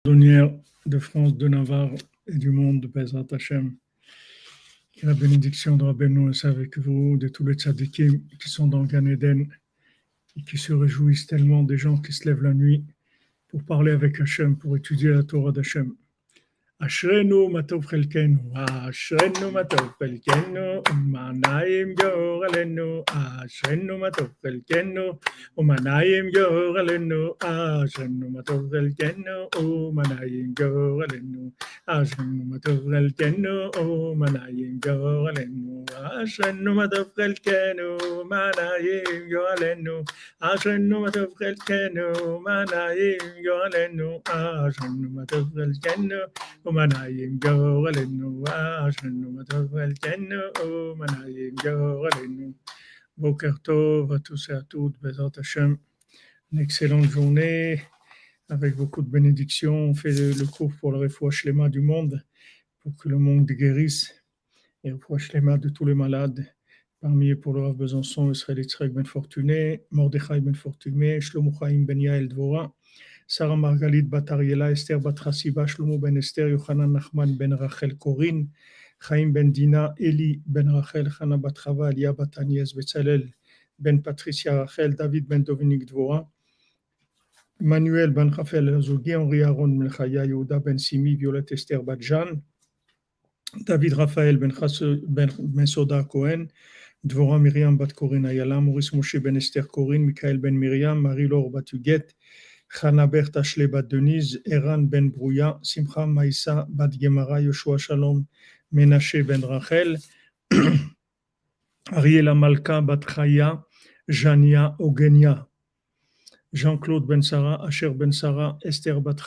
Cordonnière de France, de Navarre et du monde de Bezrat Hashem. Que la bénédiction de Rabbeinu soit avec vous, de tous les tzadikim qui sont dans Gan Eden et qui se réjouissent tellement des gens qui se lèvent la nuit pour parler avec Hashem, pour étudier la Torah d'Hashem. אשרנו מה טוב חלקנו, אשרנו מה טוב חלקנו, ומה נעים גורלנו, אשרנו מה טוב חלקנו, ומה נעים גורלנו, אשרנו מה טוב חלקנו, ומה נעים גורלנו, אשרנו מה טוב חלקנו, ומה נעים גורלנו, אשרנו מה טוב חלקנו, ומה נעים גורלנו, אשרנו מה טוב חלקנו, ומה נעים גורלנו, אשרנו מה טוב חלקנו, ومنايم جورلنو عشان ما تفلتنو ومنايم جورلنو Boker Tov à tous et à toutes, Bezrat Hashem. Une excellente journée avec beaucoup de bénédictions. On fait le cours pour le Refoua Shlema du monde, pour que le monde guérisse, et le Refoua Shlema de tous les malades. Parmi eux, pour le Rav Besançon, Israël Yitzhak Ben Fortuné, Mordechai Ben Fortuné, Shlomo Chaim Ben Yael Dvora, Sarah Margalit Bat Ariela, Esther Bat Hasiba, Shlomo Ben Esther, Yochanan Nachman Ben Rachel Corinne, Chaim Ben Dina, Eli Ben Rachel, Chana Bat Chava, Elia Bat Agnès, Betzalel Ben Patricia Rachel, David Ben Dominique Dvora, Manuel Ben Raphaël Azogui, Henri Aaron Ben Chaya, Yehuda Ben Simi, Violette Esther Bat Jeanne, David Raphaël Ben Soda Cohen, Dvora Myriam Bat Corinne Ayala, Maurice Moshe Ben Esther Corinne, Michael Ben Myriam, Marie-Laure Bat Huguette, Chana Berthe Ashley Bat Denise, Eran Ben Brouya, Simcha Maïssa Bat Gemara, Yoshua Shalom, Menashe Ben Rachel, Ariela Malka Bat Chaya, Jania Ogenia, Jean-Claude Ben Sarah, Asher Ben Sarah, Esther Bat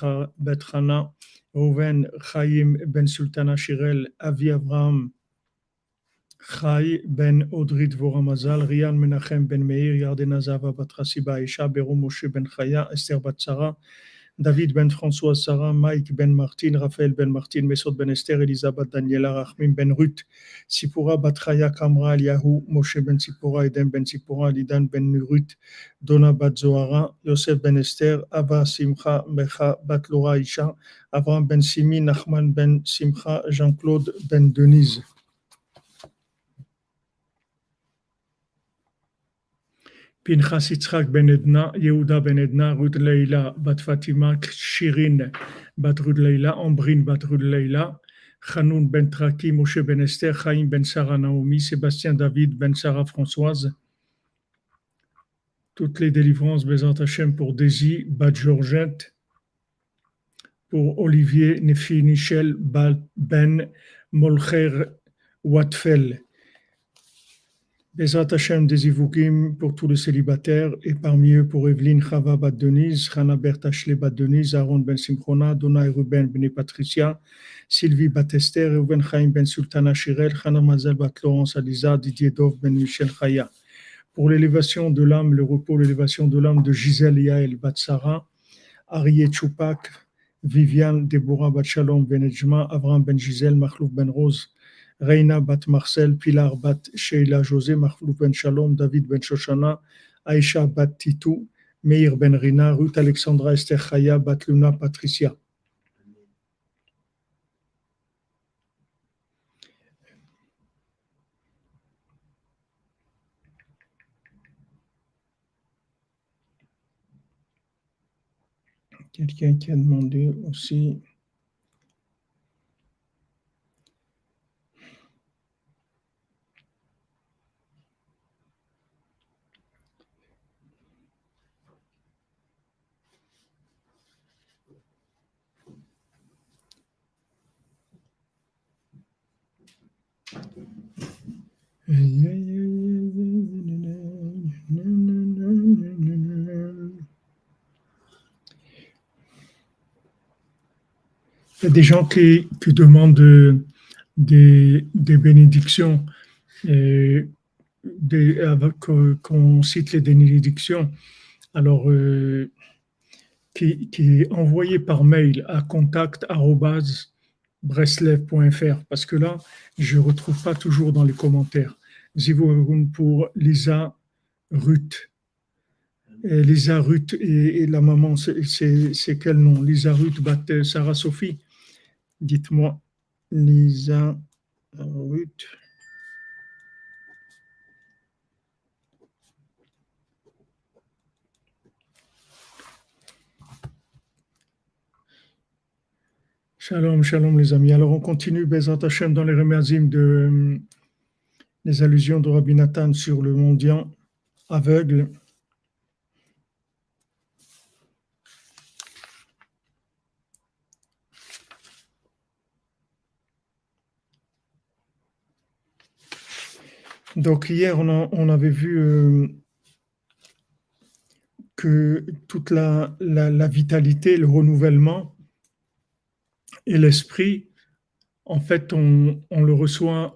Chana, Rouven Chaim Ben Sultana Shirel, Avi Abraham, Chai Ben Audrey Dvora Mazal, Rian Menachem Ben Meir, Yardena Zava Bat Hasiba Isha, Beru Moshe Ben Chaya, Esther Bat Sarah, David Ben François Sarah, Mike Ben Martin, Raphaël Ben Martin, Mesod Ben Esther, Elisabeth Daniela, Rachmim Ben Ruth, Sipura Bat Chaya, Kamra Eliyahu, Moshe Ben Sipura, Eden Ben Sipura, Lidan Ben Ruth, Dona Bat Zohara, Yosef Ben Esther, Ava Simcha Becha Bat Laura Isha, Avraham Ben Simi, Nachman Ben Simcha, Jean-Claude Ben Denise. Pinchas Yitzhak Ben Edna, Yehuda Ben Edna, Ruth Leila, Bat Fatima, Shirin, Bat Ruth Leila, Ambrine, Bat Ruth Leila, Hanoun Ben Traki, Moshe Ben Esther, Chaim Ben Sarah Naomi, Sébastien David Ben Sarah Françoise. Toutes les délivrances, Bezrat Hashem pour Daisy, Bat Georgette, pour Olivier, Nefi, Michel, Ben Molcher, Watfel. Bezrat Hashem des Ivoukim pour tous les célibataires et parmi eux pour Evelyne Chava Bat Denise, Chana Berthe Ashley Bat Denise, Aaron Ben Simchona, Dona Ruben Ben Patricia, Sylvie Bat Esther, Reuven Chaim Ben Sultana Shirel, Chana Mazel Bat Laurence Aliza, Didier Dov Ben Michel Chaya. Pour l'élévation de l'âme, le repos, l'élévation de l'âme de Gisèle Yael Bat Sarah, Arié Choupak, Viviane Deborah Bat Shalom Ben Ejma, Avram Ben Gisèle, Mahlouf Ben Rose, Reina Bat Marcel, Pilar Bat Sheila José, Mahlouf Ben Shalom, David Ben Shoshana, Aïcha Bat Titou, Meir Ben Rina, Ruth Alexandra Esther Chaya, Bat Luna Patricia. Quelqu'un qui a demandé aussi. Il y a des gens qui demandent des bénédictions, qu'on cite les bénédictions, alors qui est envoyé par mail à contact@breslev.fr, parce que là, je ne retrouve pas toujours dans les commentaires. Zivou pour Lisa Ruth. Et Lisa Ruth et la maman, c'est quel nom? Lisa Ruth bat Sarah Sophie. Dites-moi, Lisa Ruth. Shalom, shalom les amis. Alors on continue Bezrat Hashem dans les remazim de les allusions de Rabbi Nathan sur le mendiant aveugle. Donc hier on avait vu que toute la vitalité, le renouvellement et l'esprit, en fait on le reçoit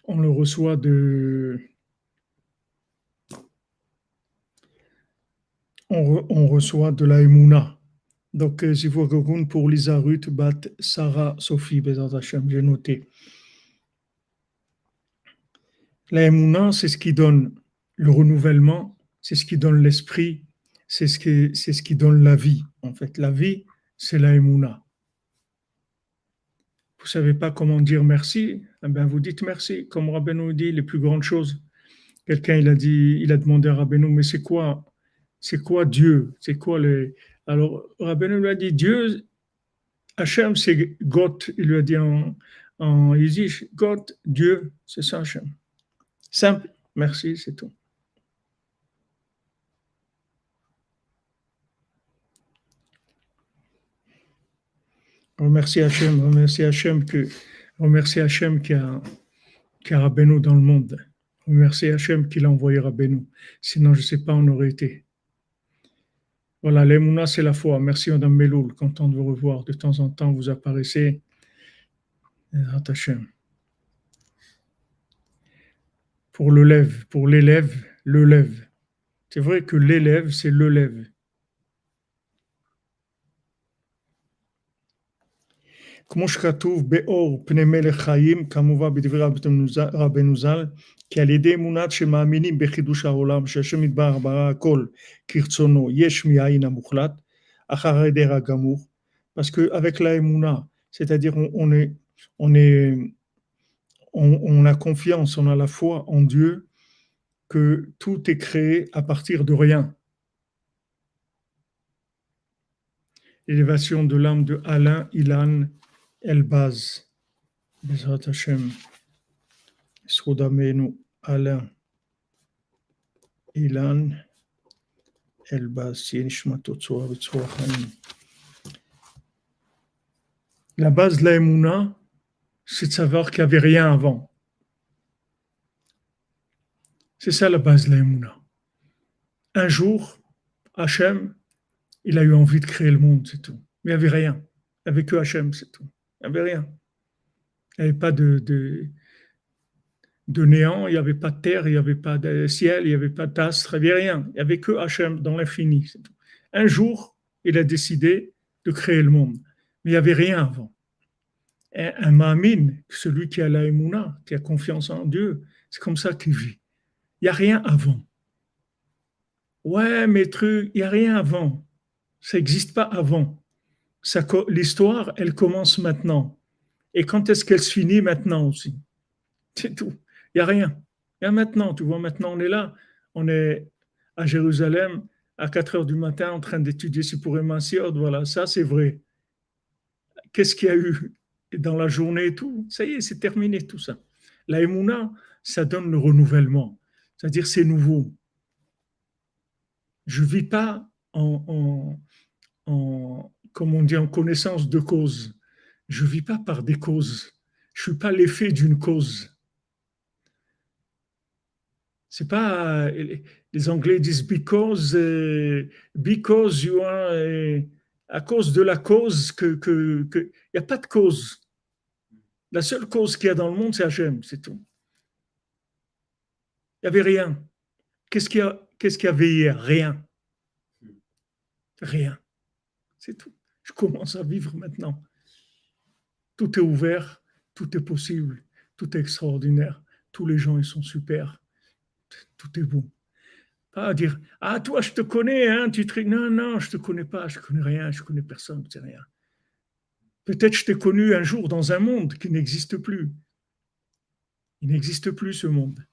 de on reçoit de la Emouna. Donc, Zivour Gogoun pour Lisa Ruth, Bat Sarah Sophie, Bezat Hashem, j'ai noté. La Emouna, c'est ce qui donne le renouvellement, c'est ce qui donne l'esprit, c'est ce qui donne la vie. En fait, la vie, c'est la Emouna. Vous ne savez pas comment dire merci, eh bien, vous dites merci. Comme Rabbeinu dit, les plus grandes choses. Quelqu'un, il a demandé à Rabbeinu, mais c'est quoi Dieu? C'est quoi les... Alors, Rabbeinu lui a dit, Dieu, Hachem, c'est Gott, il lui a dit en yiddish, Gott, Dieu, c'est ça Hachem. Simple, merci, c'est tout. Remercie Hachem qui a Rabbeinu dans le monde. Remercie Hachem qui l'a envoyé Rabbeinu. Sinon, je ne sais pas où on aurait été. Voilà, l'Emouna, c'est la foi. Merci Madame Meloul, content de vous revoir. De temps en temps, vous apparaissez. Hachem. Pour l'élève, le lève. C'est vrai que l'élève, c'est le lève. כמו שכתוב באור פני מלך חיים, כמובן בדברי רבנו ז"ל, כי על ידי אמונת שמאמינים בחידוש העולם, שהשם יתברך ברא הכל כרצונו, יש מאין המוחלט, אחר היעדר הגמור, parce que avec la émouna, c'est-à-dire on a confiance, on a la foi en Dieu, que tout est créé à partir de rien. Élévation de l'âme de Alain Ilan Elbaz. Bezrat Hashem. Srodamenu Alain Ilan Elbaz. La base de la Emouna, c'est de savoir qu'il n'y avait rien avant. C'est ça la base de la Emouna. Un jour, Hachem, il a eu envie de créer le monde, c'est tout. Mais il n'y avait rien. Il n'y avait que Hachem, c'est tout. Il n'y avait rien. Il n'y avait pas de néant, il n'y avait pas de terre, il n'y avait pas de ciel, il n'y avait pas d'astre, il n'y avait rien. Il n'y avait que Hachem dans l'infini. C'est tout. Un jour, il a décidé de créer le monde. Mais il n'y avait rien avant. Un Ma'amin, celui qui a la Emouna, qui a confiance en Dieu, c'est comme ça qu'il vit. Il n'y a rien avant. Ouais, mais trucs, il n'y a rien avant. Ça n'existe pas avant. L'histoire, elle commence maintenant. Et quand est-ce qu'elle se finit? Maintenant aussi. C'est tout. Il n'y a rien. Il y a maintenant. Tu vois, maintenant, on est là. On est à Jérusalem à 4 heures du matin en train d'étudier si pour Siod. Voilà, ça, c'est vrai. Qu'est-ce qu'il y a eu dans la journée et tout? Ça y est, c'est terminé tout ça. La Emouna, ça donne le renouvellement. C'est-à-dire, c'est nouveau. Je ne vis pas comme on dit, en connaissance de cause. Je ne vis pas par des causes. Je ne suis pas l'effet d'une cause. C'est pas les Anglais disent because you are à cause de la cause que il n'y a pas de cause. La seule cause qu'il y a dans le monde, c'est Hachem, c'est tout. Il n'y avait rien. Qu'est-ce qu'il y avait hier? Rien. Rien. C'est tout. Je commence à vivre maintenant. Tout est ouvert, tout est possible, tout est extraordinaire. Tous les gens, ils sont super. Tout est beau. Ah, dire, ah, toi, je te connais, hein, non, non, je te connais pas, je connais rien, je connais personne, je sais rien. Peut-être je t'ai connu un jour dans un monde qui n'existe plus. Il n'existe plus ce monde.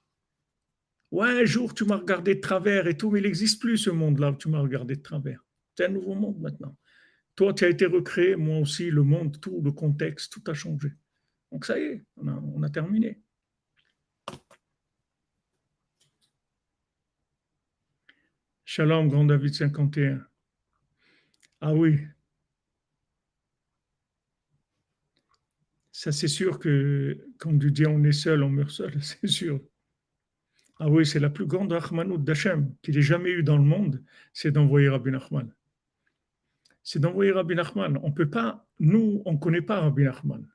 Ouais, un jour, tu m'as regardé de travers et tout, mais il n'existe plus ce monde-là où tu m'as regardé de travers. C'est un nouveau monde maintenant. Toi, tu as été recréé, moi aussi, le monde, tout, le contexte, tout a changé. Donc ça y est, on a terminé. Shalom, Grand David 51. Ah oui, ça c'est sûr que quand Dieu dit on est seul, on meurt seul, c'est sûr. Ah oui, c'est la plus grande Rahmanout d'Hachem qu'il ait jamais eu dans le monde, c'est d'envoyer Rabbi Nachman. C'est d'envoyer Rabbi Nachman. On peut pas, nous, on ne connaît pas Rabbi Nachman.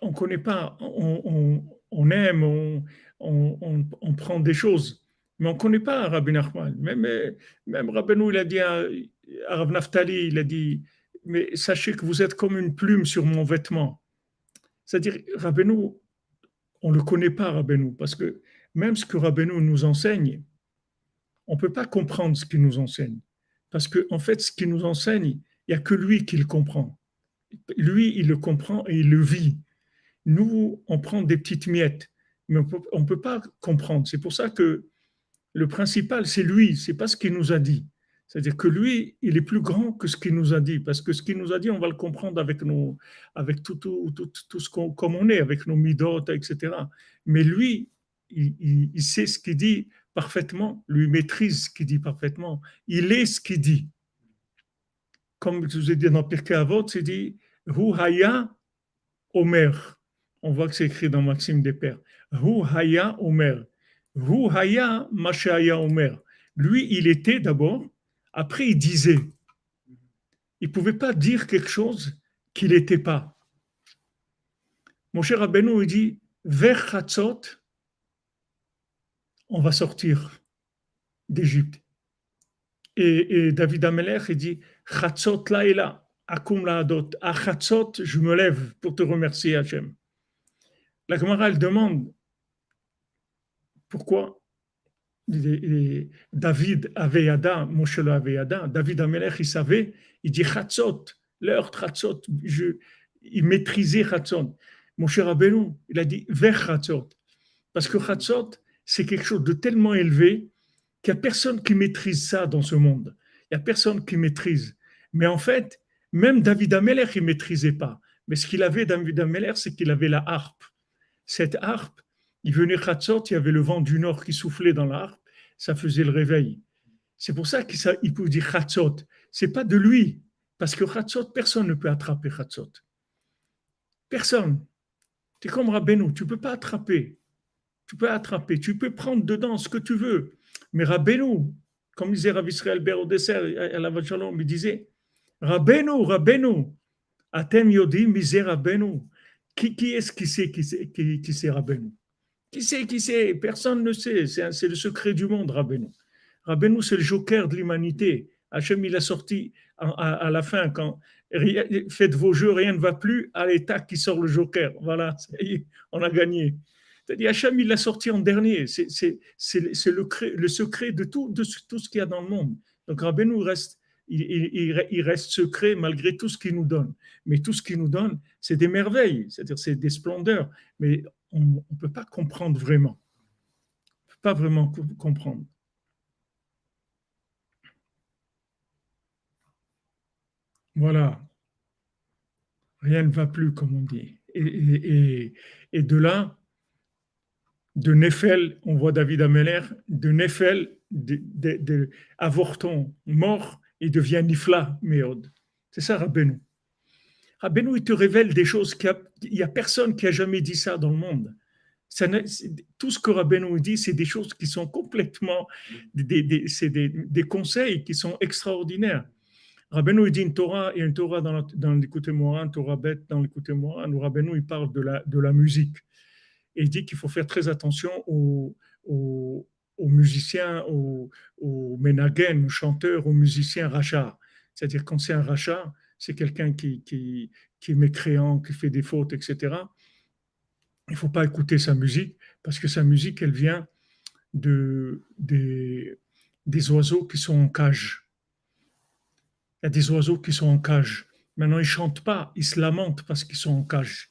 On ne connaît pas, on aime, on prend des choses, mais on ne connaît pas Rabbi Nachman. Même Rabbeinu, il a dit à Rav Naftali, il a dit, mais sachez que vous êtes comme une plume sur mon vêtement. C'est-à-dire, Rabbeinu, on ne le connaît pas, Rabbeinu, parce que même ce que Rabbeinu nous enseigne, on ne peut pas comprendre ce qu'il nous enseigne. Parce qu'en en fait, ce qu'il nous enseigne, il n'y a que lui qui le comprend. Lui, il le comprend et il le vit. Nous, on prend des petites miettes, mais on ne peut pas comprendre. C'est pour ça que le principal, c'est lui, c'est pas ce qu'il nous a dit. C'est-à-dire que lui, il est plus grand que ce qu'il nous a dit, parce que ce qu'il nous a dit, on va le comprendre avec tout ce qu'on, comme on est, avec nos midotes, etc. Mais lui, il sait ce qu'il dit parfaitement, lui maîtrise ce qu'il dit parfaitement. Il est ce qu'il dit. Comme je vous ai dit dans Pirkei Avot, c'est dit, Hu Haya Omer. On voit que c'est écrit dans Maxime des Pères. Hu Haya Omer. Hu Haya Mashaya Omer. Lui, il était d'abord, après il disait. Il ne pouvait pas dire quelque chose qu'il n'était pas. Mon cher Rabbeinu, il dit, vers Chatzot, on va sortir d'Égypte. Et David Ameler, il dit, Chatzot là et là, Akum la Adot. À Chatzot, je me lève pour te remercier, Hachem. La Gemara, elle demande pourquoi David avait Yada, Moshe avait Yada, David Amelech, il savait, il dit Chatzot, l'heure Chatzot, il maîtrisait Chatzot. Moshe Rabbeinu, il a dit vers Chatzot. Parce que Chatzot, c'est quelque chose de tellement élevé qu'il n'y a personne qui maîtrise ça dans ce monde. Il n'y a personne qui maîtrise. Mais en fait, même David Amelech, il ne maîtrisait pas. Mais ce qu'il avait, David Amelech, c'est qu'il avait la harpe. Cette harpe, il venait Khatsot, il y avait le vent du nord qui soufflait dans la harpe, ça faisait le réveil. C'est pour ça qu'il peut dire Khatsot. C'est pas de lui, parce que Khatsot, personne ne peut attraper Khatsot. Personne. C'est comme Rabbeinu, tu peux pas attraper. Tu peux attraper, tu peux prendre dedans ce que tu veux. Mais Rabbeinu, comme disait Rav Israël Ber au dessert, à la Shalom, il disait Rabbeinu, Atem Yodim, misé Rabbeinu. Qui est-ce qui sait Rabbeinu? Qui sait? Personne ne sait. C'est le secret du monde, Rabbeinu. Rabbeinu, c'est le joker de l'humanité. Hachem, il a sorti à la fin, quand faites vos jeux, rien ne va plus, à l'état qui sort le joker. Voilà, on a gagné. C'est-à-dire, Hachem, il l'a sorti en dernier. C'est le secret de tout ce qu'il y a dans le monde. Donc, Rabbeinu reste, il reste secret malgré tout ce qu'il nous donne. Mais tout ce qu'il nous donne, c'est des merveilles, c'est-à-dire c'est des splendeurs. Mais on ne peut pas comprendre vraiment. On ne peut pas vraiment comprendre. Voilà, rien ne va plus, comme on dit. Et de là, de Néphel, on voit David Ameller, de Néphel, avorton, mort, il devient Nifla, Méod. C'est ça, Rabbeinu. Rabbeinu, il te révèle des choses qu'il n'y a personne qui a jamais dit ça dans le monde. Tout ce que Rabbeinu dit, c'est des choses qui sont complètement, c'est des conseils qui sont extraordinaires. Rabbeinu, il dit une Torah, il y a une Torah dans l'écouté Moran, une Torah bête dans l'écouté Moran, où Rabbeinu, il parle de la musique. Et il dit qu'il faut faire très attention aux musiciens, aux ménagen, aux chanteurs, aux musiciens rachats. C'est-à-dire quand c'est un rachat, c'est quelqu'un qui est mécréant, qui fait des fautes, etc. il ne faut pas écouter sa musique parce que sa musique, elle vient des oiseaux qui sont en cage. Il y a des oiseaux qui sont en cage. Maintenant, ils ne chantent pas, ils se lamentent parce qu'ils sont en cage.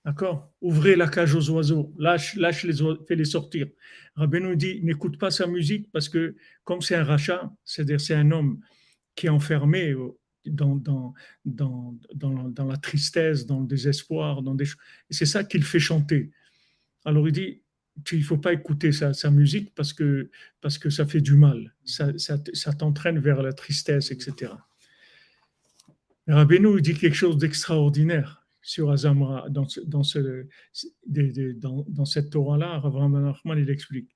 D'accord? Ouvrez la cage aux oiseaux, lâche les oiseaux, fais-les sortir. Rabbeinu dit, n'écoute pas sa musique parce que comme c'est un rachat, c'est-à-dire c'est un homme qui est enfermé dans, dans, dans la tristesse, dans le désespoir, et c'est ça qu'il fait chanter. Alors il dit, il ne faut pas écouter sa musique parce que ça fait du mal, ça t'entraîne vers la tristesse, etc. Rabbeinu dit quelque chose d'extraordinaire sur Azamra, dans cette Torah-là, Rav Nachman, il explique.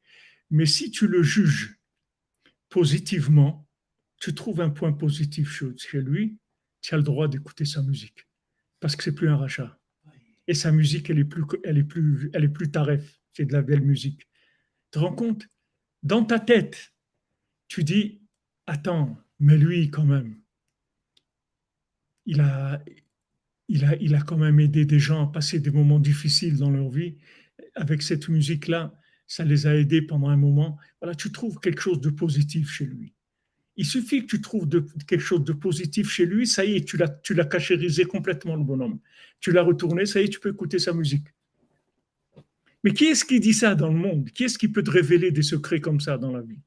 Mais si tu le juges positivement, tu trouves un point positif chez lui, tu as le droit d'écouter sa musique. Parce que c'est plus un rachat. Et sa musique, elle est plus taref. C'est de la belle musique. Tu te rends compte? Dans ta tête, tu dis, attends, mais lui, quand même, il a, il a quand même aidé des gens à passer des moments difficiles dans leur vie. Avec cette musique-là, ça les a aidés pendant un moment. Voilà, tu trouves quelque chose de positif chez lui. Il suffit que tu trouves quelque chose de positif chez lui, ça y est, tu l'as cachérisé complètement, le bonhomme. Tu l'as retourné, ça y est, tu peux écouter sa musique. Mais qui est-ce qui dit ça dans le monde? Qui est-ce qui peut te révéler des secrets comme ça dans la vie?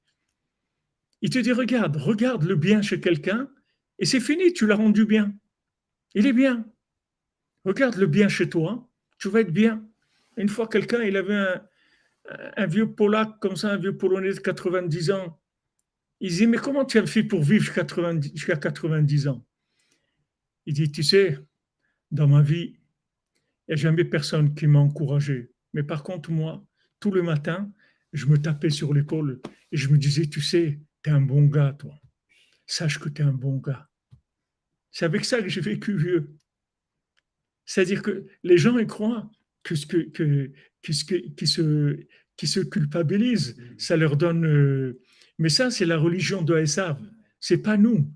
Il te dit, regarde le bien chez quelqu'un, et c'est fini, tu l'as rendu bien. Il est bien. Regarde le bien chez toi, tu vas être bien. Une fois, quelqu'un, il avait un vieux Polac comme ça, un vieux Polonais de 90 ans. Il dit, mais comment tu as fait pour vivre jusqu'à 90 ans? Il dit, tu sais, dans ma vie, il n'y a jamais personne qui m'a encouragé. Mais par contre, moi, tout le matin, je me tapais sur l'épaule et je me disais, tu sais, tu es un bon gars, toi. Sache que tu es un bon gars. C'est avec ça que j'ai vécu vieux. C'est-à-dire que les gens, ils croient que ce qui qui se culpabilisent, ça leur donne. Mais ça, c'est la religion de Esav. C'est pas nous.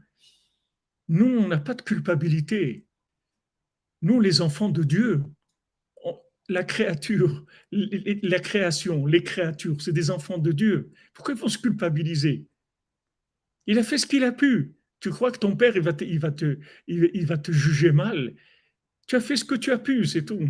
Nous, on n'a pas de culpabilité. Nous, les enfants de Dieu, la créature, la création, les créatures, c'est des enfants de Dieu. Pourquoi ils vont se culpabiliser? Il a fait ce qu'il a pu. Tu crois que ton père, il va te juger mal? Tu as fait ce que tu as pu, c'est tout.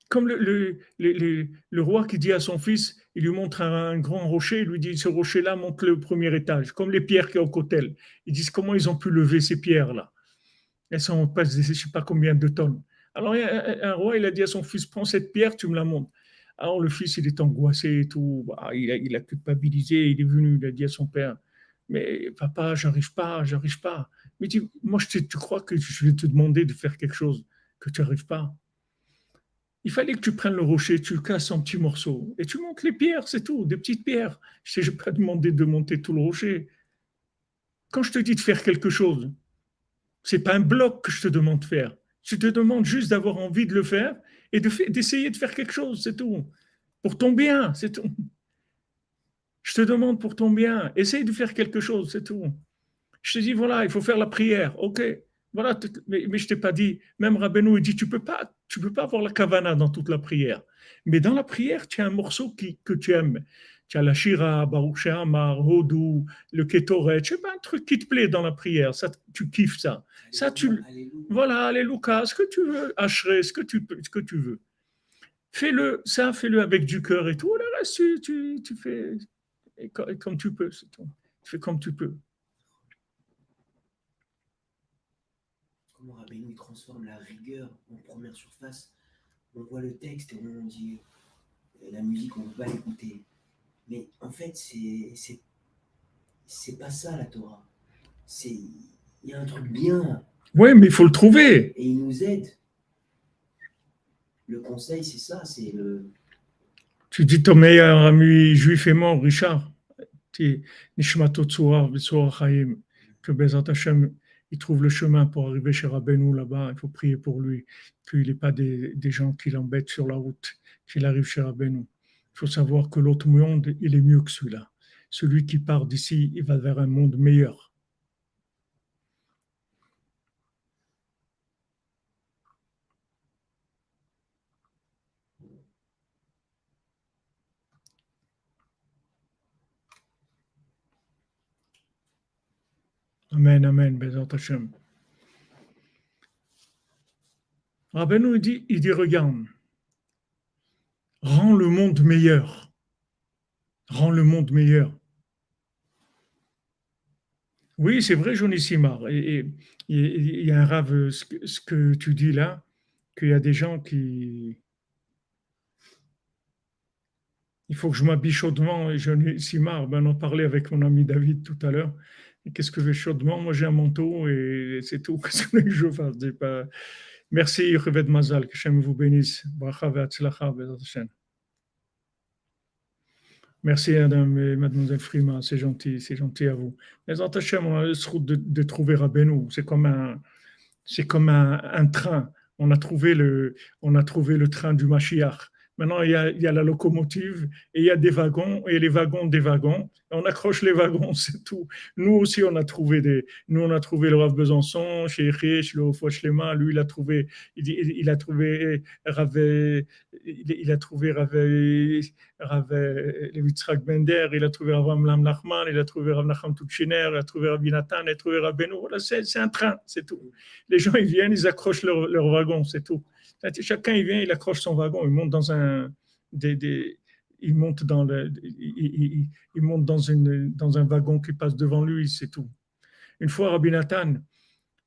Comme le roi qui dit à son fils, il lui montre un grand rocher, il lui dit, ce rocher-là, monte-le au premier étage, comme les pierres qu'il y a au côté. Ils disent, comment ils ont pu lever ces pierres-là? Elles sont pas, je ne sais pas combien de tonnes. Alors, un roi, il a dit à son fils, prends cette pierre, tu me la montres. Alors, le fils, il est angoissé et tout. Bah, il a culpabilisé, il est venu, il a dit à son père, mais papa, j'arrive pas, j'arrive pas. Mais moi, tu crois que je vais te demander de faire quelque chose que tu n'arrives pas? Il fallait que tu prennes le rocher, tu le casses en petits morceaux et tu montes les pierres, c'est tout, des petites pierres. Je n'ai pas demandé de monter tout le rocher. Quand je te dis de faire quelque chose, c'est pas un bloc que je te demande de faire. Je te demande juste d'avoir envie de le faire et d'essayer de faire quelque chose, c'est tout. Pour ton bien, c'est tout. Je te demande pour ton bien, essaye de faire quelque chose, c'est tout. Je te dis, voilà, il faut faire la prière, ok. Voilà, mais je t'ai pas dit, même Rabbeinu, il dit, tu peux pas avoir la kavana dans toute la prière. Mais dans la prière, tu as un morceau que tu aimes. Tu as la Shira, Baruch She'amar, Hodou, le Ketoret, je sais pas, un truc qui te plaît dans la prière, ça, tu kiffes ça. Ça, voilà, Alléluia, ce que tu veux, Ashrei, ce que tu veux. Fais-le, ça, fais-le avec du cœur et tout. Le reste, tu fais comme tu peux, c'est tout. Tu fais comme tu peux. Comment Rabbeinu transforme la rigueur en première surface. On voit le texte et on dit la musique, on ne peut pas l'écouter. Mais en fait, c'est pas ça la Torah. Il y a un truc bien. Oui, mais il faut le trouver. Et il nous aide. Le conseil, c'est ça, c'est le. Tu dis ton meilleur ami juif est mort, Richard. Nishmatot Tzoar, B'Tzoar Chaim. Que Bezat Hashem, il trouve le chemin pour arriver chez Rabbeinu là-bas. Il faut prier pour lui. Qu'il n'ait pas des gens qui l'embêtent sur la route, qu'il arrive chez Rabbeinu. Il faut savoir que l'autre monde, il est mieux que celui-là. Celui qui part d'ici, il va vers un monde meilleur. Amen, amen, Bezat Hashem. Rabbeinu il dit, regarde, rends le monde meilleur. Rends le monde meilleur. Oui, c'est vrai, Johnny Simard. Et il y a un rave, ce que tu dis là, qu'il y a des gens qui. Il faut que je m'habille chaudement. Et Johnny Simard, ben, on en parlait avec mon ami David tout à l'heure. Et qu'est-ce que je veux chaudement? Moi, j'ai un manteau et c'est tout. Qu'est-ce que je fasse? Pas. Merci, Reved Mazal, que Hachem vous bénisse. Bracha ve'atzlacha, Bezat Hashem. Merci, madame et mademoiselle Frima, c'est gentil à vous. Mais en Hachem, on a le route de trouver Rabbeinu. C'est comme un train. On a trouvé le train du Mashiach. Maintenant, il y a la locomotive et il y a des wagons et les wagons des wagons. On accroche les wagons, c'est tout. Nous aussi, nous, on a trouvé le Rav Besançon, chez Hirsch, le Fouachlema. Lui, il a trouvé Rav, Rav Yitzhak Bender, il a trouvé Rav Amlam Nachman, il a trouvé Rav Nachman Tutchiner, il a trouvé Rav Binatan, il a trouvé Rav Beno. Voilà, c'est un train, c'est tout. Les gens, ils viennent, ils accrochent leur wagon, c'est tout. Chacun, il vient, il accroche son wagon, il monte dans un. Il monte il monte dans un wagon qui passe devant lui, c'est tout. Une fois, Rabbi Nathan,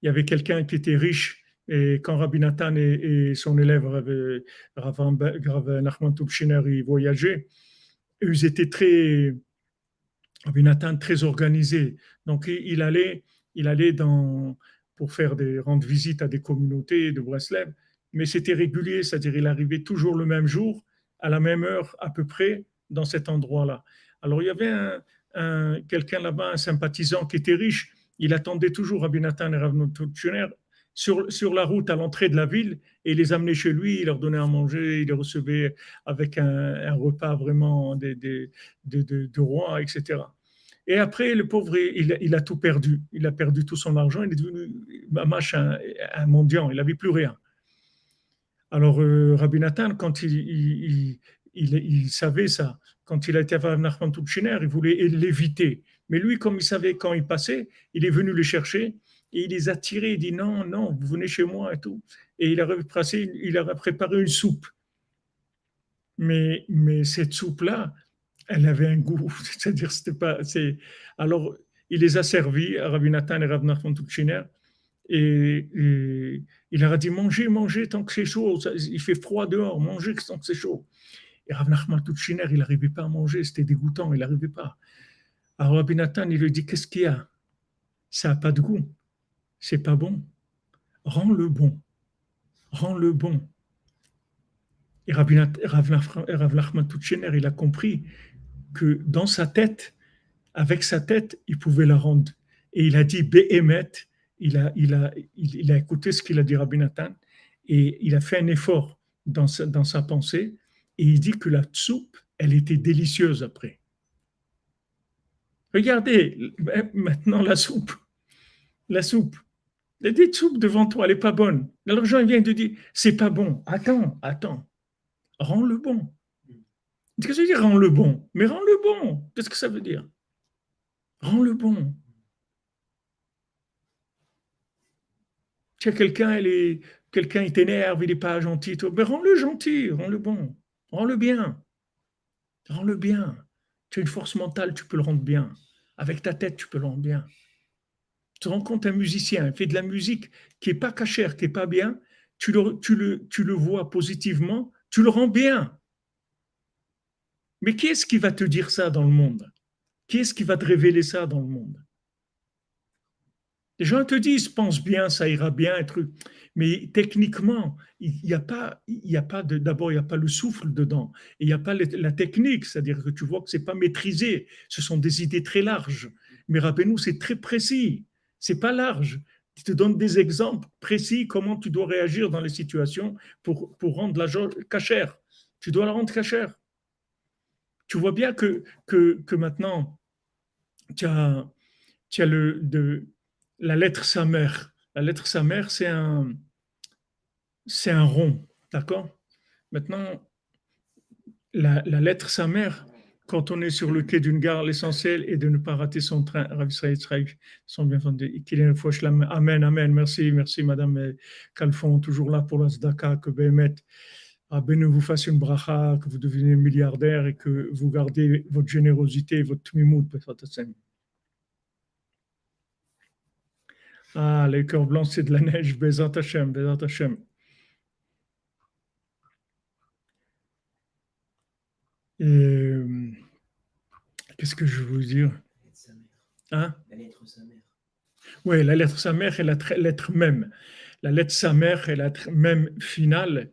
il y avait quelqu'un qui était riche, et quand Rabbi Nathan et son élève, Rav Nachman Tubshiner, ils voyageaient, ils étaient Rabbi Nathan très organisé. Donc, il allait pour rendre visite à des communautés de Breslev, mais c'était régulier, c'est-à-dire il arrivait toujours le même jour, à la même heure à peu près, dans cet endroit-là. Alors, il y avait quelqu'un là-bas, un sympathisant qui était riche, il attendait toujours Rabbi Nathan et Rav Tutchener sur la route à l'entrée de la ville et il les amenait chez lui, il leur donnait à manger, il les recevait avec un repas vraiment de roi, etc. Et après, le pauvre, il a tout perdu. Il a perdu tout son argent. Il est devenu un mendiant. Il n'avait plus rien. Alors, Rabbi Nathan, quand il savait ça, quand il a été à Nachman Tubshiner, il voulait l'éviter. Mais lui, comme il savait quand il passait, il est venu les chercher et il les a tirés. Il dit non, non, vous venez chez moi et tout. Et il a préparé une soupe. Mais cette soupe-là, elle avait un goût, c'est-à-dire c'était pas. Alors, il les a servis à Rabbi Nathan et Rav Nachman Tutchiner, et il leur a dit mangez, mangez tant que c'est chaud, il fait froid dehors, mangez tant que c'est chaud. Et Rav Nachman Tutchiner, il n'arrivait pas à manger, c'était dégoûtant, il n'arrivait pas. Alors Rabbi Nathan, il lui dit qu'est-ce qu'il y a? Ça n'a pas de goût, c'est pas bon. Rends-le bon, rends-le bon. Et Rav Nachman Tutchiner, il a compris que dans sa tête, avec sa tête, il pouvait la rendre. Et il a dit Behemet, il a écouté ce qu'il a dit Rabbi Nathan, et il a fait un effort dans sa pensée, et il dit que la soupe, elle était délicieuse après. Regardez, maintenant la soupe. La soupe. Il y a des soupes devant toi, elle n'est pas bonne. Alors Jean vient de dire, c'est pas bon. Attends, rends-le bon. Qu'est-ce que ça veut dire rends-le bon? Mais rends-le bon. Qu'est-ce que ça veut dire? Rends-le bon. Tu as quelqu'un il t'énerve, il n'est pas gentil, toi. Mais rends-le gentil, rends-le bon, rends-le bien, rends-le bien. Tu as une force mentale, tu peux le rendre bien. Avec ta tête, tu peux le rendre bien. Tu te rends compte, un musicien, il fait de la musique qui n'est pas cachère, qui n'est pas bien, tu le vois positivement, tu le rends bien. Mais qui est-ce qui va te dire ça dans le monde? Qui est-ce qui va te révéler ça dans le monde? Les gens te disent, pense bien, ça ira bien, un truc. Mais techniquement, il n'y a pas, d'abord, il n'y a pas le souffle dedans. Et il n'y a pas la technique, c'est-à-dire que tu vois que ce n'est pas maîtrisé. Ce sont des idées très larges. Mais rappelez-nous, c'est très précis. Ce n'est pas large. Tu te donnes des exemples précis, comment tu dois réagir dans les situations pour rendre la chose cachère. Tu dois la rendre cachère. Tu vois bien que maintenant, tu as, la lettre sa mère. La lettre sa mère, c'est un rond, d'accord? Maintenant, la lettre sa mère, quand on est sur le quai d'une gare, l'essentiel est de ne pas rater son train. Rav Israël Israël, sont bien fondés. Qu'il ait une fois shlam. Amen, amen. Merci, merci, Madame Kalfon, toujours là pour la tzedaka, que Béhémet, Rabbeinu vous fasse une bracha, que vous deveniez milliardaire et que vous gardez votre générosité, votre tmimout, Bezrat Hashem. Ah, les cœurs blancs, c'est de la neige, Bezrat Hashem, Bezrat Hashem. Et qu'est-ce que je veux vous dire? Hein? La lettre sa mère. Oui, la lettre sa mère et la lettre même. La lettre sa mère et la lettre même finale,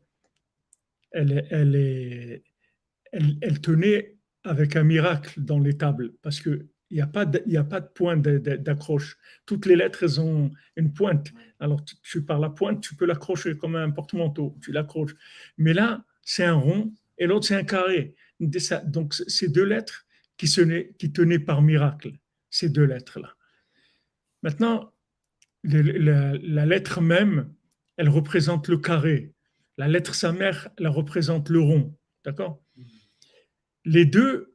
elle tenait avec un miracle dans les tables parce que il y a pas de point d'accroche. Toutes les lettres, elles ont une pointe. Alors, par la pointe, tu peux l'accrocher comme un porte-manteau. Tu l'accroches. Mais là, c'est un rond et l'autre, c'est un carré. Donc, c'est deux lettres qui tenaient par miracle, ces deux lettres-là. Maintenant, la lettre même, elle représente le carré. La lettre sa mère, elle représente le rond. D'accord? Les deux,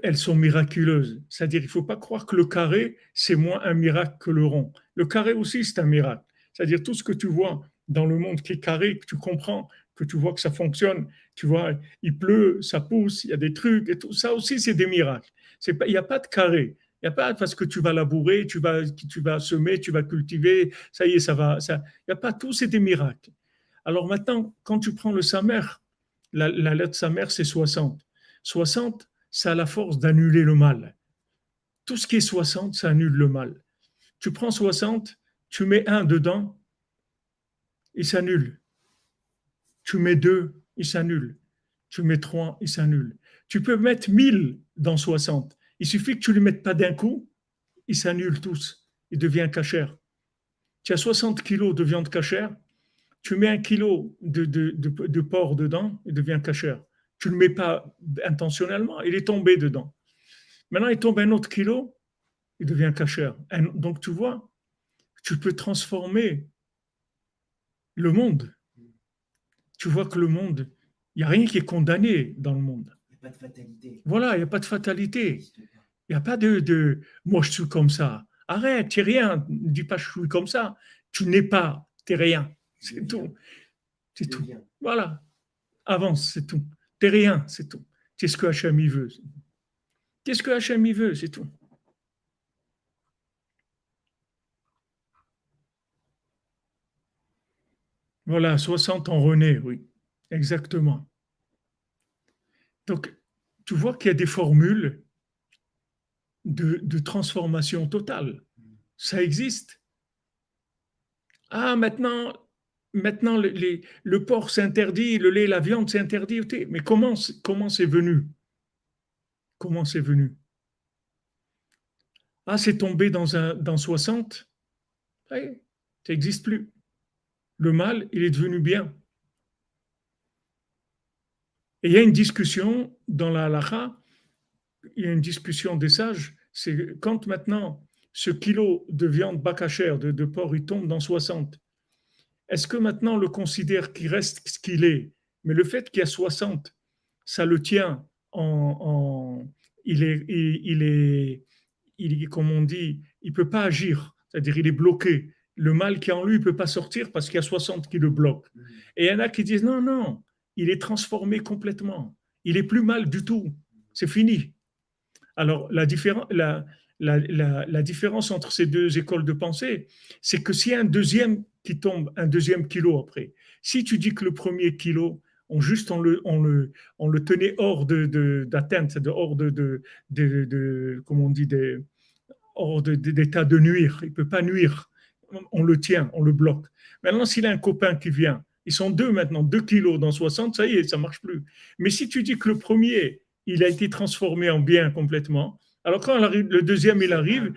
elles sont miraculeuses. C'est-à-dire, il ne faut pas croire que le carré, c'est moins un miracle que le rond. Le carré aussi, c'est un miracle. C'est-à-dire, tout ce que tu vois dans le monde qui est carré, que tu comprends, que tu vois que ça fonctionne, tu vois, il pleut, ça pousse, il y a des trucs, et tout ça aussi, c'est des miracles. Il n'y a pas de carré. Il n'y a pas parce que tu vas labourer, tu vas semer, tu vas cultiver, ça y est, ça va. Il n'y a pas tout, c'est des miracles. Alors maintenant, quand tu prends le Samer, la lettre Samer, c'est 60. 60, ça a la force d'annuler le mal. Tout ce qui est 60, ça annule le mal. Tu prends 60, tu mets 1 dedans, il s'annule. Tu mets 2, il s'annule. Tu mets 3, il s'annule. Tu peux mettre 1000 dans 60. Il suffit que tu ne les mettes pas d'un coup, ils s'annulent tous. Il devient cachère. Tu as 60 kilos de viande cachère, tu mets 1 kilo de porc dedans, il devient cachère. Tu ne le mets pas intentionnellement, il est tombé dedans. Maintenant, il tombe un autre kilo, il devient cachère. Donc, tu vois, tu peux transformer le monde. Tu vois que le monde, il n'y a rien qui est condamné dans le monde. Il n'y a pas de fatalité. Voilà, il n'y a pas de fatalité. Il n'y a pas de moi, je suis comme ça. Arrête, tu n'es rien. Ne dis pas je suis comme ça. Tu n'es pas, tu n'es rien. C'est tout. C'est tout. Voilà. Avance, c'est tout. Tu n'es rien, c'est tout. C'est ce que Hachem il veut. C'est ce que Hachem il veut, c'est tout. Voilà, 60 en René, oui, exactement. Donc, tu vois qu'il y a des formules de transformation totale. Ça existe. Ah, maintenant le porc s'interdit, le lait, la viande s'interdit. Mais comment c'est venu? Comment c'est venu? Ah, c'est tombé dans 60? Oui, ça n'existe plus. Le mal, il est devenu bien. Et il y a une discussion dans la halakha, il y a une discussion des sages, c'est quand maintenant ce kilo de viande bakachère, de porc, il tombe dans 60, est-ce que maintenant on le considère qu'il reste ce qu'il est? Mais le fait qu'il y a 60, ça le tient il est, comme on dit, il ne peut pas agir, c'est-à-dire il est bloqué. Le mal qui est en lui ne peut pas sortir parce qu'il y a 60 qui le bloquent. Et il y en a qui disent non, non, il est transformé complètement. Il est plus mal du tout. C'est fini. Alors, la différence entre ces deux écoles de pensée, c'est que s'il y a un deuxième qui tombe, un deuxième kilo après, si tu dis que le premier kilo, on le tenait hors d'atteinte, hors comment on dit, hors d'état de nuire, il ne peut pas nuire, on le tient, on le bloque. Maintenant, s'il a un copain qui vient, ils sont deux maintenant, 2 kilos dans 60, ça y est, ça ne marche plus. Mais si tu dis que le premier, il a été transformé en bien complètement, alors quand le deuxième, il arrive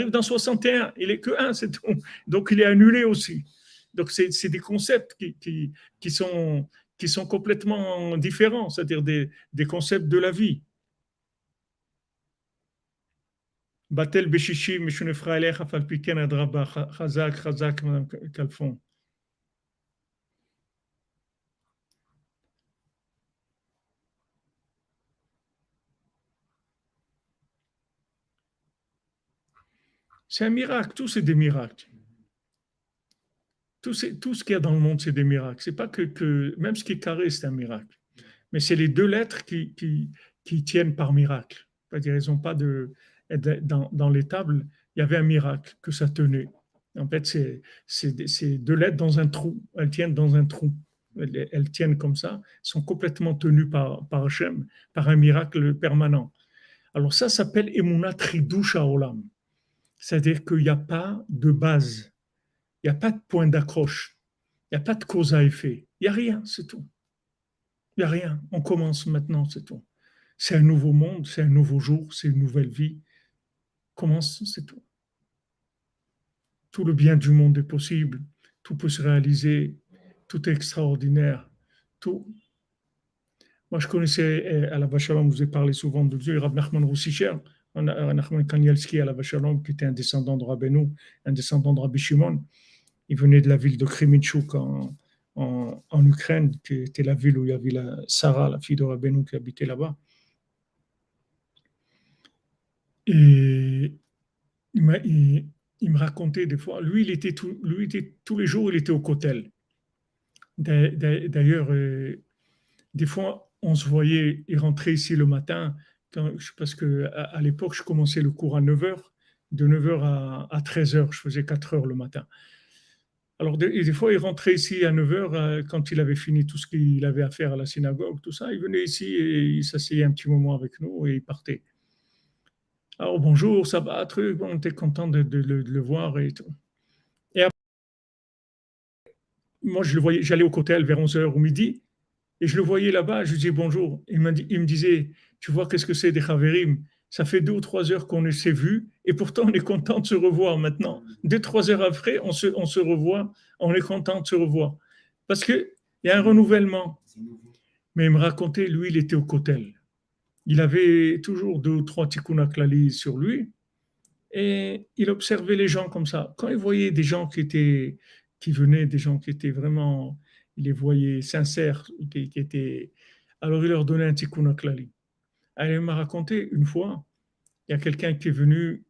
dans 61, il est que 1, c'est tout. Donc il est annulé aussi. Donc c'est des concepts qui sont complètement différents, c'est-à-dire des concepts de la vie. Batel Beshishi, Meshunefra Elecha, Falpiken Adraba, Chazak, Chazak, Madame Calfon. C'est un miracle, tout c'est des miracles. Tout ce qu'il y a dans le monde, c'est des miracles. C'est pas même ce qui est carré, c'est un miracle. Mais c'est les deux lettres qui tiennent par miracle. C'est-à-dire, ils ont pas dans les tables, il y avait un miracle que ça tenait. En fait, c'est deux lettres dans un trou. Elles tiennent dans un trou. Elles tiennent comme ça, sont complètement tenues par Hachem, par un miracle permanent. Alors ça s'appelle Emunat Chidush Haolam. C'est-à-dire qu'il n'y a pas de base, il n'y a pas de point d'accroche, il n'y a pas de cause à effet, il n'y a rien, c'est tout. Il n'y a rien, on commence maintenant, c'est tout. C'est un nouveau monde, c'est un nouveau jour, c'est une nouvelle vie. Commence, c'est tout. Tout le bien du monde est possible, tout peut se réaliser, tout est extraordinaire, tout. Moi, je connaissais à la Vachalom, je vous ai parlé souvent de Dieu, Rav Nachman Roussicher, Nachman Kanielski à la Vachalom, qui était un descendant de Rabbeinu, un descendant de Rabbi Shimon. Il venait de la ville de Kremenchuk en Ukraine, qui était la ville où il y avait Sarah, la fille de Rabbeinu, qui habitait là-bas. Et il me racontait des fois, lui, tous les jours, il était au Kotel. D'ailleurs, des fois, on se voyait, il rentrait ici le matin, parce qu'à l'époque, je commençais le cours à 9h, de 9h à 13h, je faisais 4h le matin. Alors, des fois, il rentrait ici à 9h, quand il avait fini tout ce qu'il avait à faire à la synagogue, tout ça, il venait ici et il s'asseyait un petit moment avec nous et il partait. Alors, bonjour, ça va, truc, on était content de le voir et tout. Et après, moi, je le voyais, j'allais au Kotel vers 11h ou midi, et je le voyais là-bas, je lui disais bonjour. Il me disait, tu vois, qu'est-ce que c'est des Chaverim? Ça fait 2 ou 3 heures qu'on s'est vus, et pourtant on est content de se revoir maintenant. 2, 3 heures après, on se revoit, on est content de se revoir. Parce qu'il y a un renouvellement. Mais il me racontait, lui, il était au Kotel. Il avait toujours 2 ou 3 tikkun klali sur lui, et il observait les gens comme ça. Quand il voyait des gens qui venaient, des gens qui étaient vraiment, il les voyait sincères, qui étaient, alors il leur donnait un tikkun klali. Alors il m'a raconté une fois, il y a quelqu'un qui est venu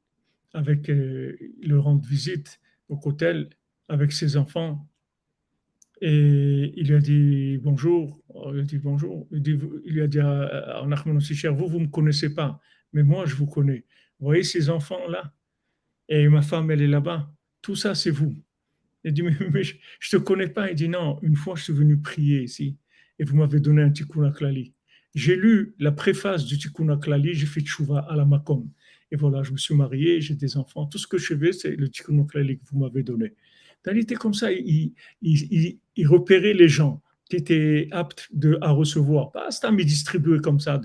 avec le rendre visite au hôtel avec ses enfants et il lui a dit bonjour. Il a dit bonjour. Il lui a dit à Nachman aussi cher, vous ne me connaissez pas, mais moi je vous connais. Vous voyez ces enfants-là? Et ma femme, elle est là-bas. Tout ça, c'est vous. Il dit, mais je ne te connais pas. Il dit, non, une fois, je suis venu prier ici et vous m'avez donné un tikkun klali. J'ai lu la préface du tikkun klali, j'ai fait tchouva à la makom. Et voilà, je me suis marié, j'ai des enfants. Tout ce que je fais, c'est le tikkun klali que vous m'avez donné. Il était comme ça, il repérait les gens qui étaient aptes à recevoir. Pas ça, mais distribuer comme ça,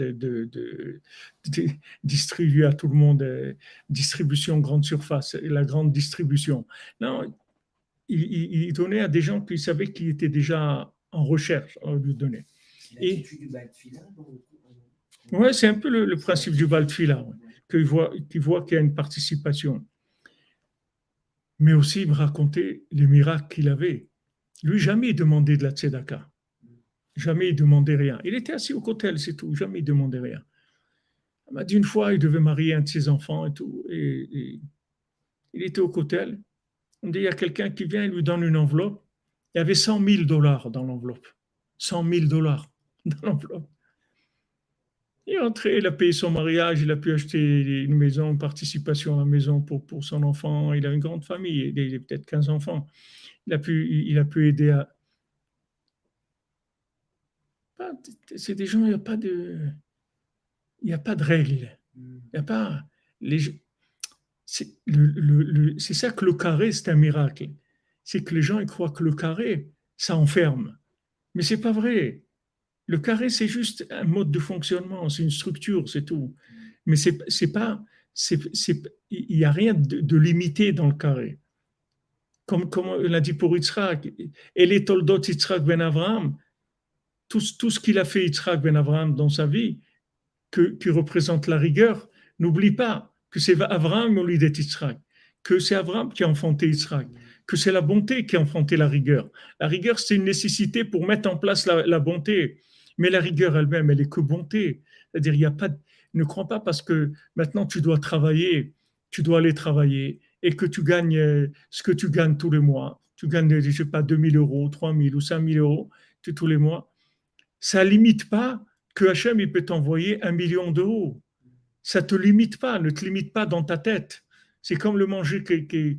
distribuer à tout le monde, distribution grande surface, la grande distribution. Non, il donnait à des gens qui savaient qu'ils étaient déjà en recherche, on lui donnait. C'est l'attitude du Baltfila. Oui, c'est un peu le principe du Baltfila, ouais, qu'il voit qu'il y a une participation. Mais aussi, il me racontait les miracles qu'il avait. Lui, jamais il demandait de la tzedaka. Jamais il demandait rien. Il était assis au kotel, c'est tout. Jamais il demandait rien. Il m'a dit une fois, il devait marier un de ses enfants et tout. Et il était au kotel. On dit, il y a quelqu'un qui vient, il lui donne une enveloppe. Il y avait $100,000 dans l'enveloppe. $100,000 dans l'enveloppe. Il est entré, il a payé son mariage, il a pu acheter une maison, une participation à la maison pour son enfant. Il a une grande famille, il a peut-être 15 enfants. Il a pu aider à... C'est des gens, il n'y a pas de... Il n'y a pas de règles. Il n'y a pas... C'est ça que le carré, c'est un miracle. C'est que les gens ils croient que le carré, ça enferme. Mais c'est pas vrai. Le carré, c'est juste un mode de fonctionnement, c'est une structure, c'est tout. Mais c'est pas, il n'y a rien de limité dans le carré. Comme on l'a dit pour Yitzhak, et les Toldot Yitzhak ben Avraham, tout ce qu'il a fait Yitzhak ben Avraham dans sa vie, qui représente la rigueur, n'oublie pas que c'est Avraham Molidet Yitzhak, que c'est Avraham qui a enfanté Yitzhak, que c'est la bonté qui a enfanté la rigueur. La rigueur, c'est une nécessité pour mettre en place la bonté. Mais la rigueur elle-même, elle est que bonté. C'est-à-dire, il y a pas, ne crois pas parce que maintenant tu dois travailler, tu dois aller travailler et que tu gagnes ce que tu gagnes tous les mois, tu gagnes, je sais pas, 2 000 euros, 3 000 ou 5 000 euros tous les mois, ça ne limite pas que Hachem il peut t'envoyer 1 million d'euros. Ça ne te limite pas, ne te limite pas dans ta tête. C'est comme le manger que, que,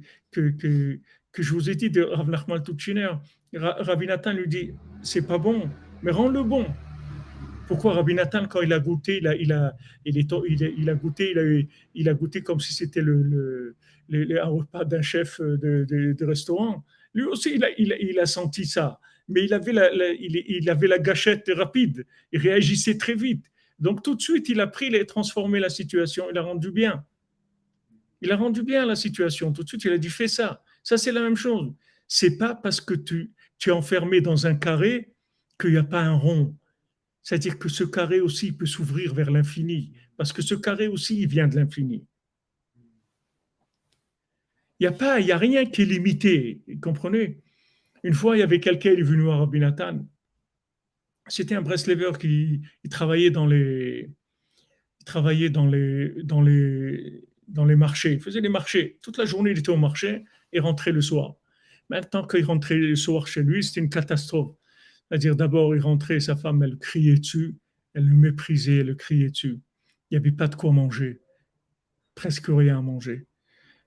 que je vous ai dit de Rav Nachman Tutchiner. Rabbi Nathan lui dit, c'est pas bon, mais rends-le bon. Pourquoi Rabbi Nathan, quand il a goûté, il a goûté, il a goûté comme si c'était un repas d'un chef de restaurant. Lui aussi, il a senti ça, mais il avait la gâchette rapide, il réagissait très vite. Donc tout de suite, il a pris et transformé la situation, il a rendu bien. Il a rendu bien la situation. Tout de suite, il a dit fais ça. Ça, c'est la même chose. C'est pas parce que tu es enfermé dans un carré qu'il n'y a pas un rond. C'est-à-dire que ce carré aussi peut s'ouvrir vers l'infini, parce que ce carré aussi, il vient de l'infini. Il y a rien qui est limité, vous comprenez? Une fois, il y avait quelqu'un, il est venu à Rabbi Nathan. C'était un Breslever qui il travaillait dans les marchés. Il faisait les marchés. Toute la journée, il était au marché et rentrait le soir. Maintenant qu'il rentrait le soir chez lui, c'était une catastrophe. C'est-à-dire, d'abord, il rentrait, sa femme, elle criait dessus, elle le méprisait, elle le criait dessus. Il n'y avait pas de quoi manger, presque rien à manger.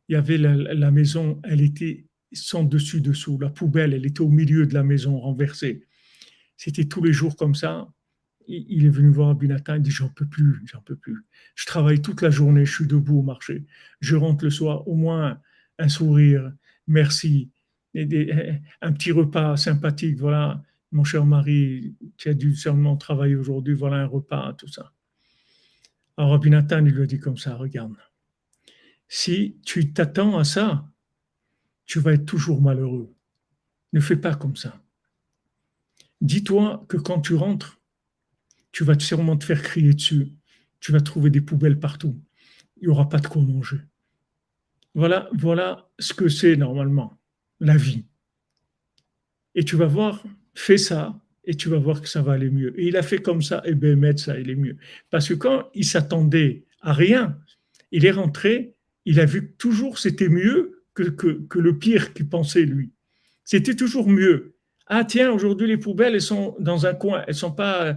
Il y avait la maison, elle était sans dessus-dessous. La poubelle, elle était au milieu de la maison, renversée. C'était tous les jours comme ça. Il est venu voir Abinatan, il dit j'en peux plus, j'en peux plus. Je travaille toute la journée, je suis debout au marché. Je rentre le soir, au moins un sourire, merci, un petit repas sympathique, voilà. Mon cher mari, tu as dû sûrement travailler aujourd'hui, voilà un repas, tout ça. Alors Abinatan, il lui a dit comme ça, regarde, si tu t'attends à ça, tu vas être toujours malheureux. Ne fais pas comme ça. Dis-toi que quand tu rentres, tu vas sûrement te faire crier dessus. Tu vas trouver des poubelles partout. Il n'y aura pas de quoi manger. Voilà ce que c'est normalement, la vie. Et tu vas voir, fais ça, et tu vas voir que ça va aller mieux. Et il a fait comme ça, et ben, ça allait mieux. Parce que quand il s'attendait à rien, il est rentré, il a vu que toujours c'était mieux que le pire qu'il pensait lui. C'était toujours mieux. Ah tiens, aujourd'hui les poubelles elles sont dans un coin, elles sont pas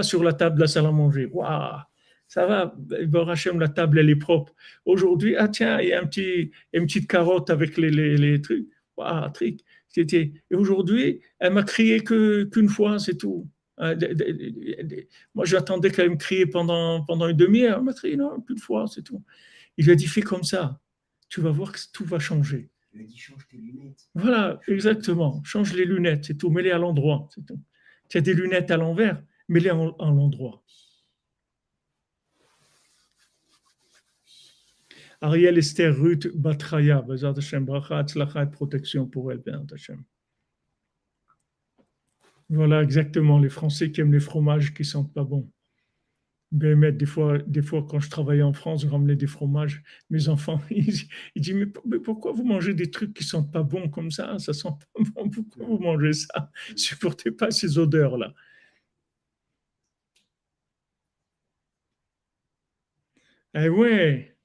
sur la table de la salle à manger. Waouh, ça va, Baruch Hashem, la table elle est propre. Aujourd'hui, ah tiens, il y a une petite carotte avec les trucs. Waouh, truc. Et aujourd'hui, elle m'a crié qu'une fois, c'est tout. Moi, j'attendais qu'elle me crie pendant une demi-heure. Elle m'a crié non, qu'une fois, c'est tout. Il lui a dit fais comme ça. Tu vas voir que tout va changer. Il lui a dit change tes lunettes. Voilà, exactement. Change les lunettes, c'est tout. Mets-les à l'endroit, c'est tout. Tu as des lunettes à l'envers, mets-les en l'endroit. Ariel Esther Ruth Batraya, Bezat Hashem, Bracha, Tzlacha et protection pour elle, Bezat Hashem. Voilà, exactement, les Français qui aiment les fromages qui sentent pas bon. Bémet, des fois, quand je travaillais en France, je ramenais des fromages. Mes enfants, ils disent, mais pourquoi vous mangez des trucs qui sentent pas bon comme ça? Ça sent pas bon. Pourquoi vous mangez ça? Supportez pas ces odeurs-là. Eh ouais,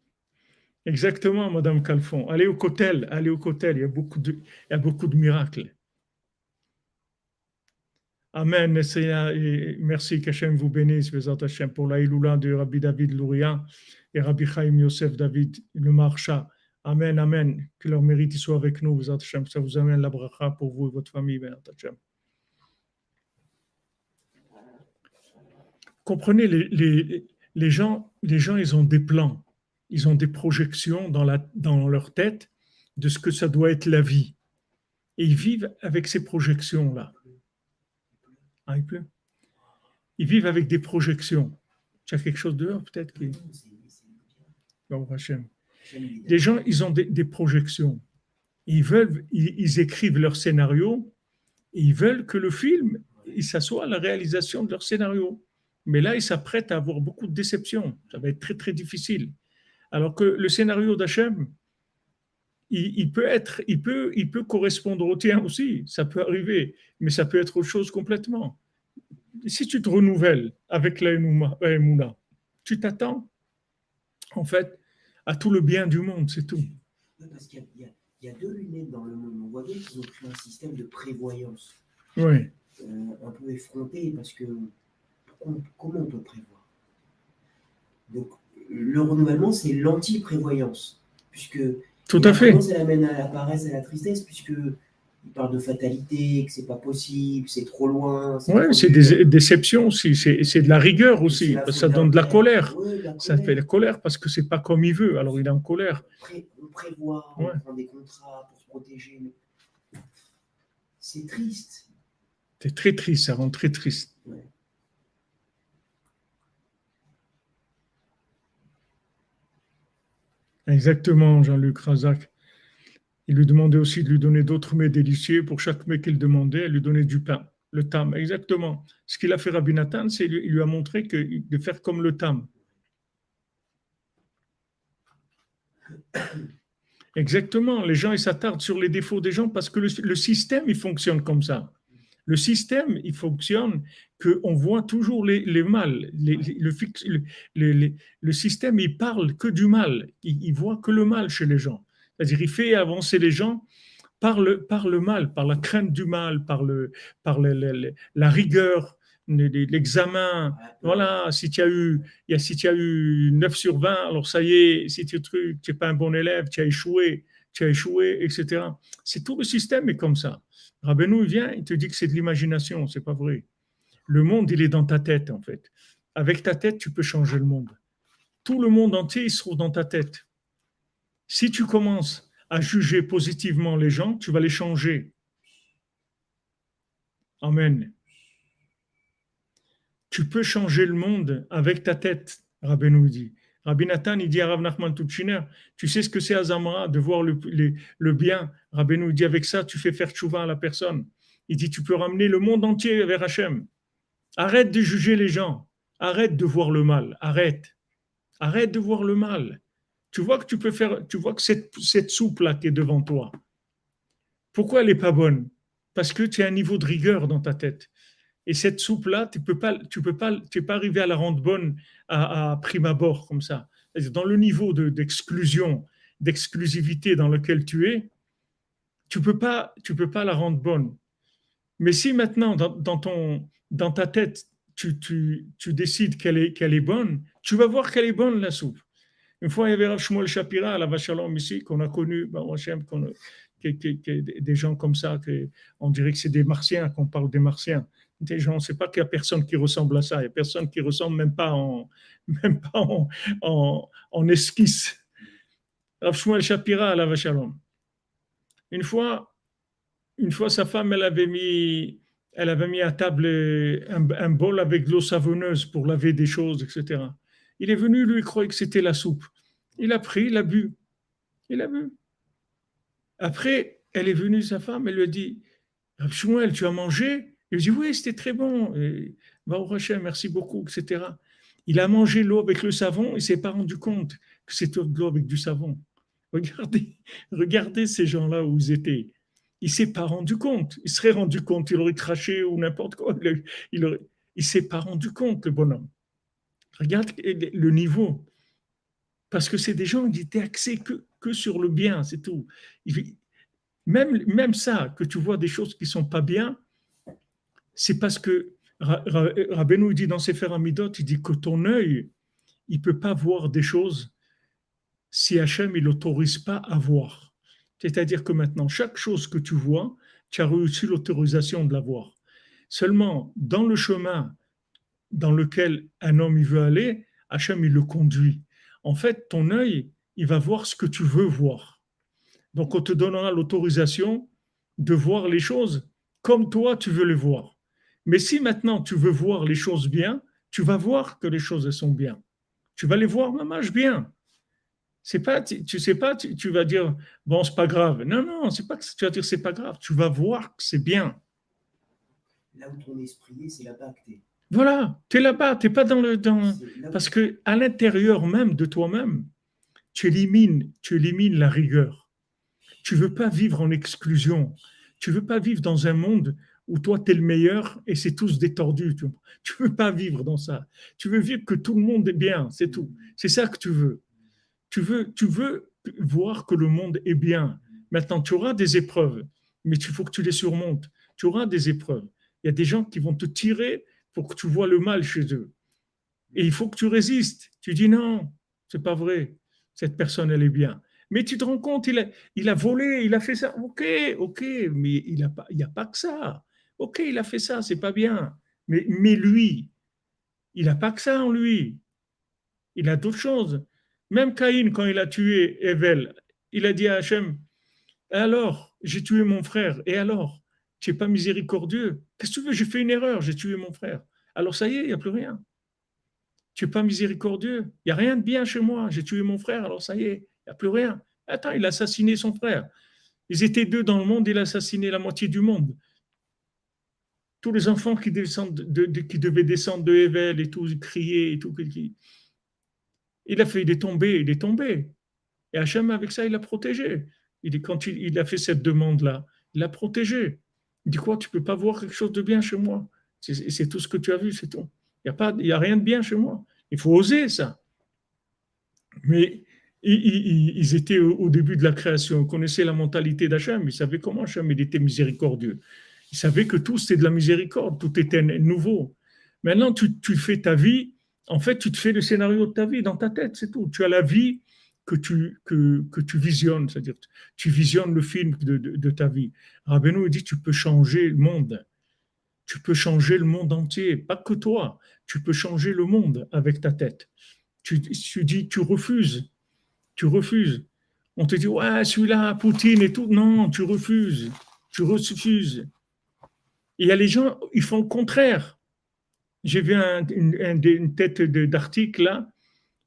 exactement, Madame Calfon. Allez au Cotel, il y a il y a beaucoup de miracles. Amen. Et merci qu'Hachem vous bénisse, Bezat Hachem, pour la Iloula de Rabbi David Louria et Rabbi Chaim Yosef David le Marcha. Amen, amen. Que leur mérite soit avec nous, Bezat Hachem. Ça vous amène la bracha pour vous et votre famille, Bezat Hachem. Comprenez, les gens, ils ont des plans, ils ont des projections dans leur tête de ce que ça doit être la vie. Et ils vivent avec ces projections-là. Ah, il pleut. Ils vivent avec des projections. Tu as quelque chose dehors, peut-être qui... Bon, Hachem. Les gens, ils ont des projections. Ils écrivent leur scénario et ils veulent que le film, il s'assoit à la réalisation de leur scénario. Mais là, ils s'apprêtent à avoir beaucoup de déceptions. Ça va être très, très difficile. Alors que le scénario d'Hachem, il peut correspondre au tien aussi. Ça peut arriver. Mais ça peut être autre chose complètement. Si tu te renouvelles avec la Emouna, tu t'attends, en fait, à tout le bien du monde, c'est tout. Ouais, parce qu'il y a deux lunettes dans le monde. On voit bien qu'ils ont créé un système de prévoyance Oui, un peu effronté parce que comment on peut prévoir? Donc, le renouvellement, c'est l'anti-prévoyance, puisque tout et à la fait. prévoyance, elle amène à la paresse, à la tristesse, puisque il parle de fatalité, que c'est pas possible, c'est trop loin, c'est Oui, trop c'est dur, des déceptions aussi, c'est de la rigueur que c'est aussi, la parce que faute ça donne de la d'après. colère. Ouais, de la Ça fait colère. la colère parce que c'est pas comme il veut, alors il est en colère. On prévoit, on Ouais. prend des contrats pour se protéger, mais c'est triste. C'est très triste, ça rend très triste. Ouais. Exactement, Jean-Luc Razak. Il lui demandait aussi de lui donner d'autres mets délicieux. Pour chaque mets qu'il demandait, elle lui donnait du pain, le tam. Exactement. Ce qu'il a fait Rabbi Nathan, c'est il lui a montré que, de faire comme le tam. Exactement. Les gens, ils s'attardent sur les défauts des gens parce que le système, il fonctionne comme ça. Le système, il fonctionne qu'on voit toujours les mal. Le système, il parle que du mal. Il voit que le mal chez les gens. C'est-à-dire, il fait avancer les gens par le mal, par la crainte du mal, la rigueur, l'examen. Voilà, si tu as eu 9 sur 20, alors ça y est, si tu n'es pas un bon élève, tu as échoué, etc. C'est tout le système est comme ça. Rabbeinu vient, il te dit que c'est de l'imagination, c'est pas vrai. Le monde, il est dans ta tête, en fait. Avec ta tête, tu peux changer le monde. Tout le monde entier, il se trouve dans ta tête. Si tu commences à juger positivement les gens, tu vas les changer. Amen. Tu peux changer le monde avec ta tête, Rabbeinu dit. Rabbi Nathan, il dit à Rav Nachman Tutchiner, tu sais ce que c'est Azamara, de voir le bien. Rabbeinu dit, avec ça, tu fais faire tchouva à la personne. Il dit, tu peux ramener le monde entier vers Hachem. Arrête de juger les gens. Arrête de voir le mal. Arrête. Arrête de voir le mal. Tu vois que cette soupe-là qui est devant toi, pourquoi elle n'est pas bonne? Parce que tu as un niveau de rigueur dans ta tête. Et cette soupe-là, tu peux pas arriver à la rendre bonne à prime abord comme ça. Dans le niveau d'exclusion, d'exclusivité dans lequel tu es, tu peux pas la rendre bonne. Mais si maintenant, dans ta tête, tu décides qu'elle est bonne, tu vas voir qu'elle est bonne, la soupe. Une fois, il y avait Rav Shmuel Shapira à la Vachalom ici, qu'on a connu, des gens comme ça, on dirait que c'est des martiens, qu'on parle des martiens. Des gens, on ne sait pas qu'il n'y a personne qui ressemble à ça, il n'y a personne qui ressemble même pas en esquisse. Rav Shmuel Shapira à la Vachalom. Une fois, une fois, sa femme, elle avait mis à table un bol avec de l'eau savonneuse pour laver des choses, etc. Il est venu, lui, il croyait que c'était la soupe. Il a pris, il a bu. Il a bu. Après, elle est venue, sa femme, elle lui a dit, Shmuel, tu as mangé? Il lui dit, oui, c'était très bon. Va au Rocher, merci beaucoup, etc. Il a mangé l'eau avec le savon, il ne s'est pas rendu compte que c'était de l'eau avec du savon. Regardez, regardez ces gens-là où ils étaient. Il ne s'est pas rendu compte. Il serait rendu compte, il aurait craché ou n'importe quoi. Il ne s'est pas rendu compte, le bonhomme. Regarde le niveau. Parce que c'est des gens qui étaient axés que sur le bien, c'est tout. Même ça, que tu vois des choses qui ne sont pas bien, c'est parce que Rabbeinu dit dans Sefer Amidot, il dit que ton œil, il ne peut pas voir des choses si Hachem il n'autorise pas à voir. C'est-à-dire que maintenant, chaque chose que tu vois, tu as reçu l'autorisation de la voir. Seulement, dans le chemin dans lequel un homme il veut aller, Hachem il le conduit. En fait, ton œil, il va voir ce que tu veux voir. Donc, on te donnera l'autorisation de voir les choses comme toi tu veux les voir. Mais si maintenant tu veux voir les choses bien, tu vas voir que les choses elles sont bien. Tu vas les voir mamage bien. C'est pas, tu sais pas, tu vas dire bon c'est pas grave. Non non, c'est pas que tu vas dire c'est pas grave. Tu vas voir que c'est bien. Là où ton esprit est, c'est là-bas que tu es. Voilà, tu es là-bas, tu n'es pas Là parce que à l'intérieur même de toi-même, tu élimines la rigueur. Tu veux pas vivre en exclusion. Tu veux pas vivre dans un monde où toi, tu es le meilleur et c'est tous détordus. Tu veux pas vivre dans ça. Tu veux vivre que tout le monde est bien, c'est tout. C'est ça que tu veux. Tu veux voir que le monde est bien. Maintenant, tu auras des épreuves, mais il faut que tu les surmontes. Tu auras des épreuves. Il y a des gens qui vont te tirer pour que tu vois le mal chez eux. Et il faut que tu résistes. Tu dis non, c'est pas vrai. Cette personne, elle est bien. Mais tu te rends compte, il a volé, il a fait ça. Ok, ok, mais il n'y a pas que ça. Ok, il a fait ça, c'est pas bien. Mais lui, il n'a pas que ça en lui. Il a d'autres choses. Même Caïn, quand il a tué Evel, il a dit à Hachem, et alors, j'ai tué mon frère. Et alors, tu n'es pas miséricordieux. Qu'est-ce que tu veux? J'ai fait une erreur, j'ai tué mon frère. Alors ça y est, il n'y a plus rien. Tu n'es pas miséricordieux. Il n'y a rien de bien chez moi. J'ai tué mon frère, alors ça y est, il n'y a plus rien. Attends, il a assassiné son frère. Ils étaient deux dans le monde, il a assassiné la moitié du monde. Tous les enfants qui, qui devaient descendre de Evel et tout, crier et tout. Il a fait, il est tombé, il est tombé. Et Hachem, avec ça, il l'a protégé. Quand il a fait cette demande-là, il l'a protégé. Il dit quoi? Tu ne peux pas voir quelque chose de bien chez moi. C'est tout ce que tu as vu, c'est tout. Il y a rien de bien chez moi. Il faut oser ça. Mais ils étaient au début de la création, ils connaissaient la mentalité d'Hachem, ils savaient comment Hachem il était miséricordieux. Ils savaient que tout c'était de la miséricorde, tout était nouveau. Maintenant, tu fais ta vie, en fait, tu te fais le scénario de ta vie dans ta tête, c'est tout. Tu as la vie que tu visionnes, c'est-à-dire tu visionnes le film de ta vie. Rabbeinu dit tu peux changer le monde, tu peux changer le monde entier, pas que toi, tu peux changer le monde avec ta tête. Tu dis, tu refuses, tu refuses. On te dit, ouais, celui-là, Poutine et tout. Non, tu refuses, tu refuses. Et il y a les gens, ils font le contraire. J'ai vu une tête d'article là,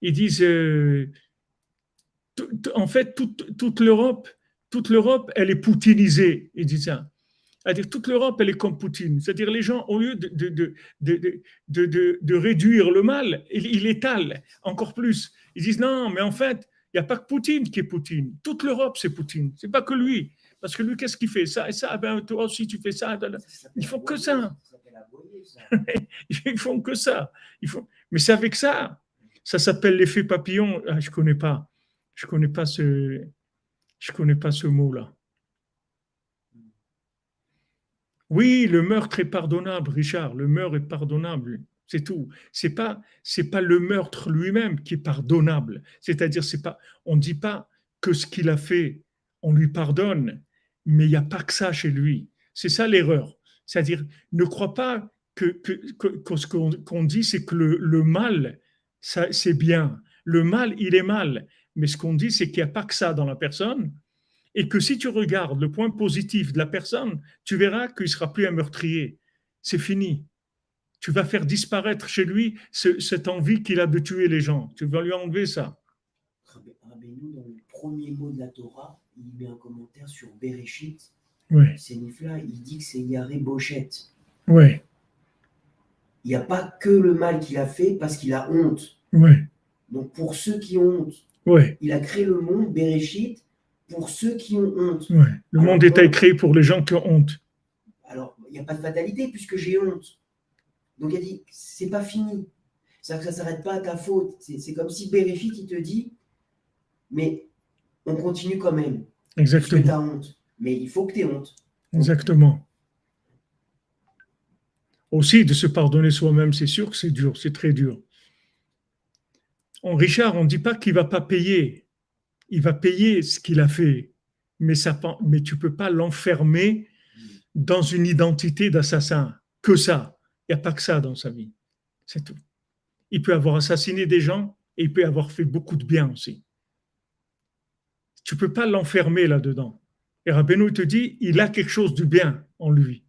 ils disent, en fait, toute l'Europe, elle est poutinisée. Ils disent ça. C'est-à-dire toute l'Europe, elle est comme Poutine. C'est-à-dire les gens, au lieu de réduire le mal, ils étalent encore plus. Ils disent non, mais en fait, il n'y a pas que Poutine qui est Poutine. Toute l'Europe, c'est Poutine. C'est pas que lui. Parce que lui, qu'est-ce qu'il fait? Ça et ça, ben, toi aussi, tu fais ça. Ils font que ça. Ils font que ça. Mais c'est avec ça. Ça s'appelle l'effet papillon. Ah, je connais pas. Je connais pas je connais pas ce mot-là. Oui, le meurtre est pardonnable, Richard. Le meurtre est pardonnable. C'est tout. C'est pas le meurtre lui-même qui est pardonnable. C'est-à-dire, c'est pas, on ne dit pas que ce qu'il a fait, on lui pardonne, mais il n'y a pas que ça chez lui. C'est ça l'erreur. C'est-à-dire, ne crois pas que ce qu'on dit, c'est que le mal, ça, c'est bien. Le mal, il est mal. Mais ce qu'on dit, c'est qu'il n'y a pas que ça dans la personne et que si tu regardes le point positif de la personne, tu verras qu'il ne sera plus un meurtrier. C'est fini. Tu vas faire disparaître chez lui cette envie qu'il a de tuer les gens. Tu vas lui enlever ça. Rabbeinu, dans le premier mot de la Torah, il met un commentaire sur Bereshit. Oui. C'est Nifla, il dit que c'est Yaré Bochette. Oui. Il n'y a pas que le mal qu'il a fait parce qu'il a honte. Oui. Donc pour ceux qui ont honte, oui. Il a créé le monde, Bereshit, pour ceux qui ont honte. Ouais. Le monde est créé pour les gens qui ont honte. Alors, il n'y a pas de fatalité puisque j'ai honte. Donc, il a dit, c'est pas fini. C'est-à-dire que ça ne s'arrête pas à ta faute. C'est comme si Bereshit, il te dit, mais on continue quand même. Exactement. Puisque tu as honte. Mais il faut que tu aies honte. Exactement. Aussi, de se pardonner soi-même, c'est sûr que c'est dur, c'est très dur. Richard, on ne dit pas qu'il ne va pas payer. Il va payer ce qu'il a fait. Mais tu ne peux pas l'enfermer dans une identité d'assassin. Que ça. Il n'y a pas que ça dans sa vie. C'est tout. Il peut avoir assassiné des gens et il peut avoir fait beaucoup de bien aussi. Tu ne peux pas l'enfermer là-dedans. Et Rabbeinu te dit, il a quelque chose de bien en lui.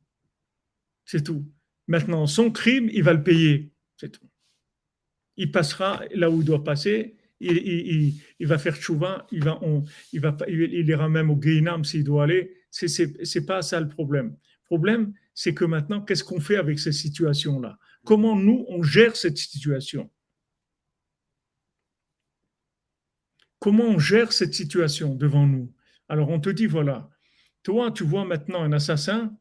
C'est tout. Maintenant, son crime, il va le payer. C'est tout. Il passera là où il doit passer. Il va faire tchouva. Il ira même au Guéinam s'il doit aller. C'est pas ça le problème. Le problème, c'est que maintenant, qu'est-ce qu'on fait avec ces situations-là? Comment nous, on gère cette situation? Comment on gère cette situation devant nous? Alors, on te dit, voilà, toi, tu vois maintenant un assassin,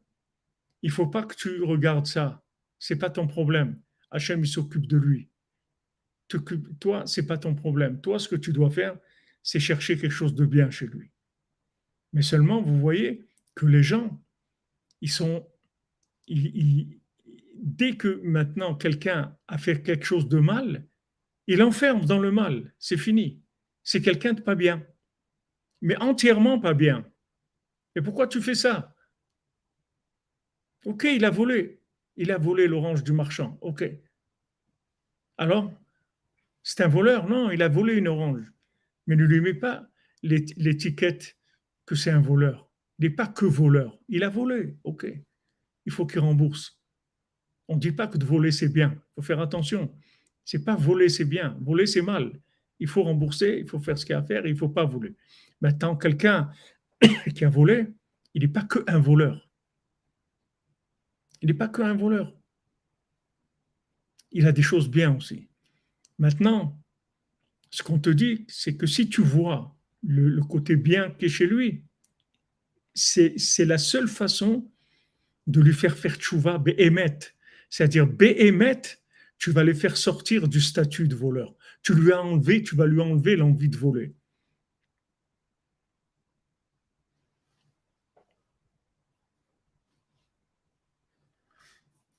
il ne faut pas que tu regardes ça. Ce n'est pas ton problème. Hachem, il s'occupe de lui. Toi, ce n'est pas ton problème. Toi, ce que tu dois faire, c'est chercher quelque chose de bien chez lui. Mais seulement, vous voyez que les gens, ils sont, ils- dès que maintenant quelqu'un a fait quelque chose de mal, il l'enferme dans le mal. C'est fini. C'est quelqu'un de pas bien, mais entièrement pas bien. Et pourquoi tu fais ça? Ok, il a volé. Il a volé l'orange du marchand. Ok. Alors, c'est un voleur? Non, il a volé une orange. Mais ne lui mets pas l'étiquette que c'est un voleur. Il n'est pas que voleur. Il a volé. Ok. Il faut qu'il rembourse. On ne dit pas que de voler, c'est bien. Il faut faire attention. C'est pas voler, c'est bien. Voler, c'est mal. Il faut rembourser, il faut faire ce qu'il y a à faire, et il ne faut pas voler. Maintenant, quelqu'un qui a volé, il n'est pas qu'un voleur. Il n'est pas qu'un voleur. Il a des choses bien aussi. Maintenant, ce qu'on te dit, c'est que si tu vois le côté bien qui est chez lui, c'est la seule façon de lui faire tchouva be'emet. C'est-à-dire be'emet, tu vas les faire sortir du statut de voleur. Tu vas lui enlever l'envie de voler.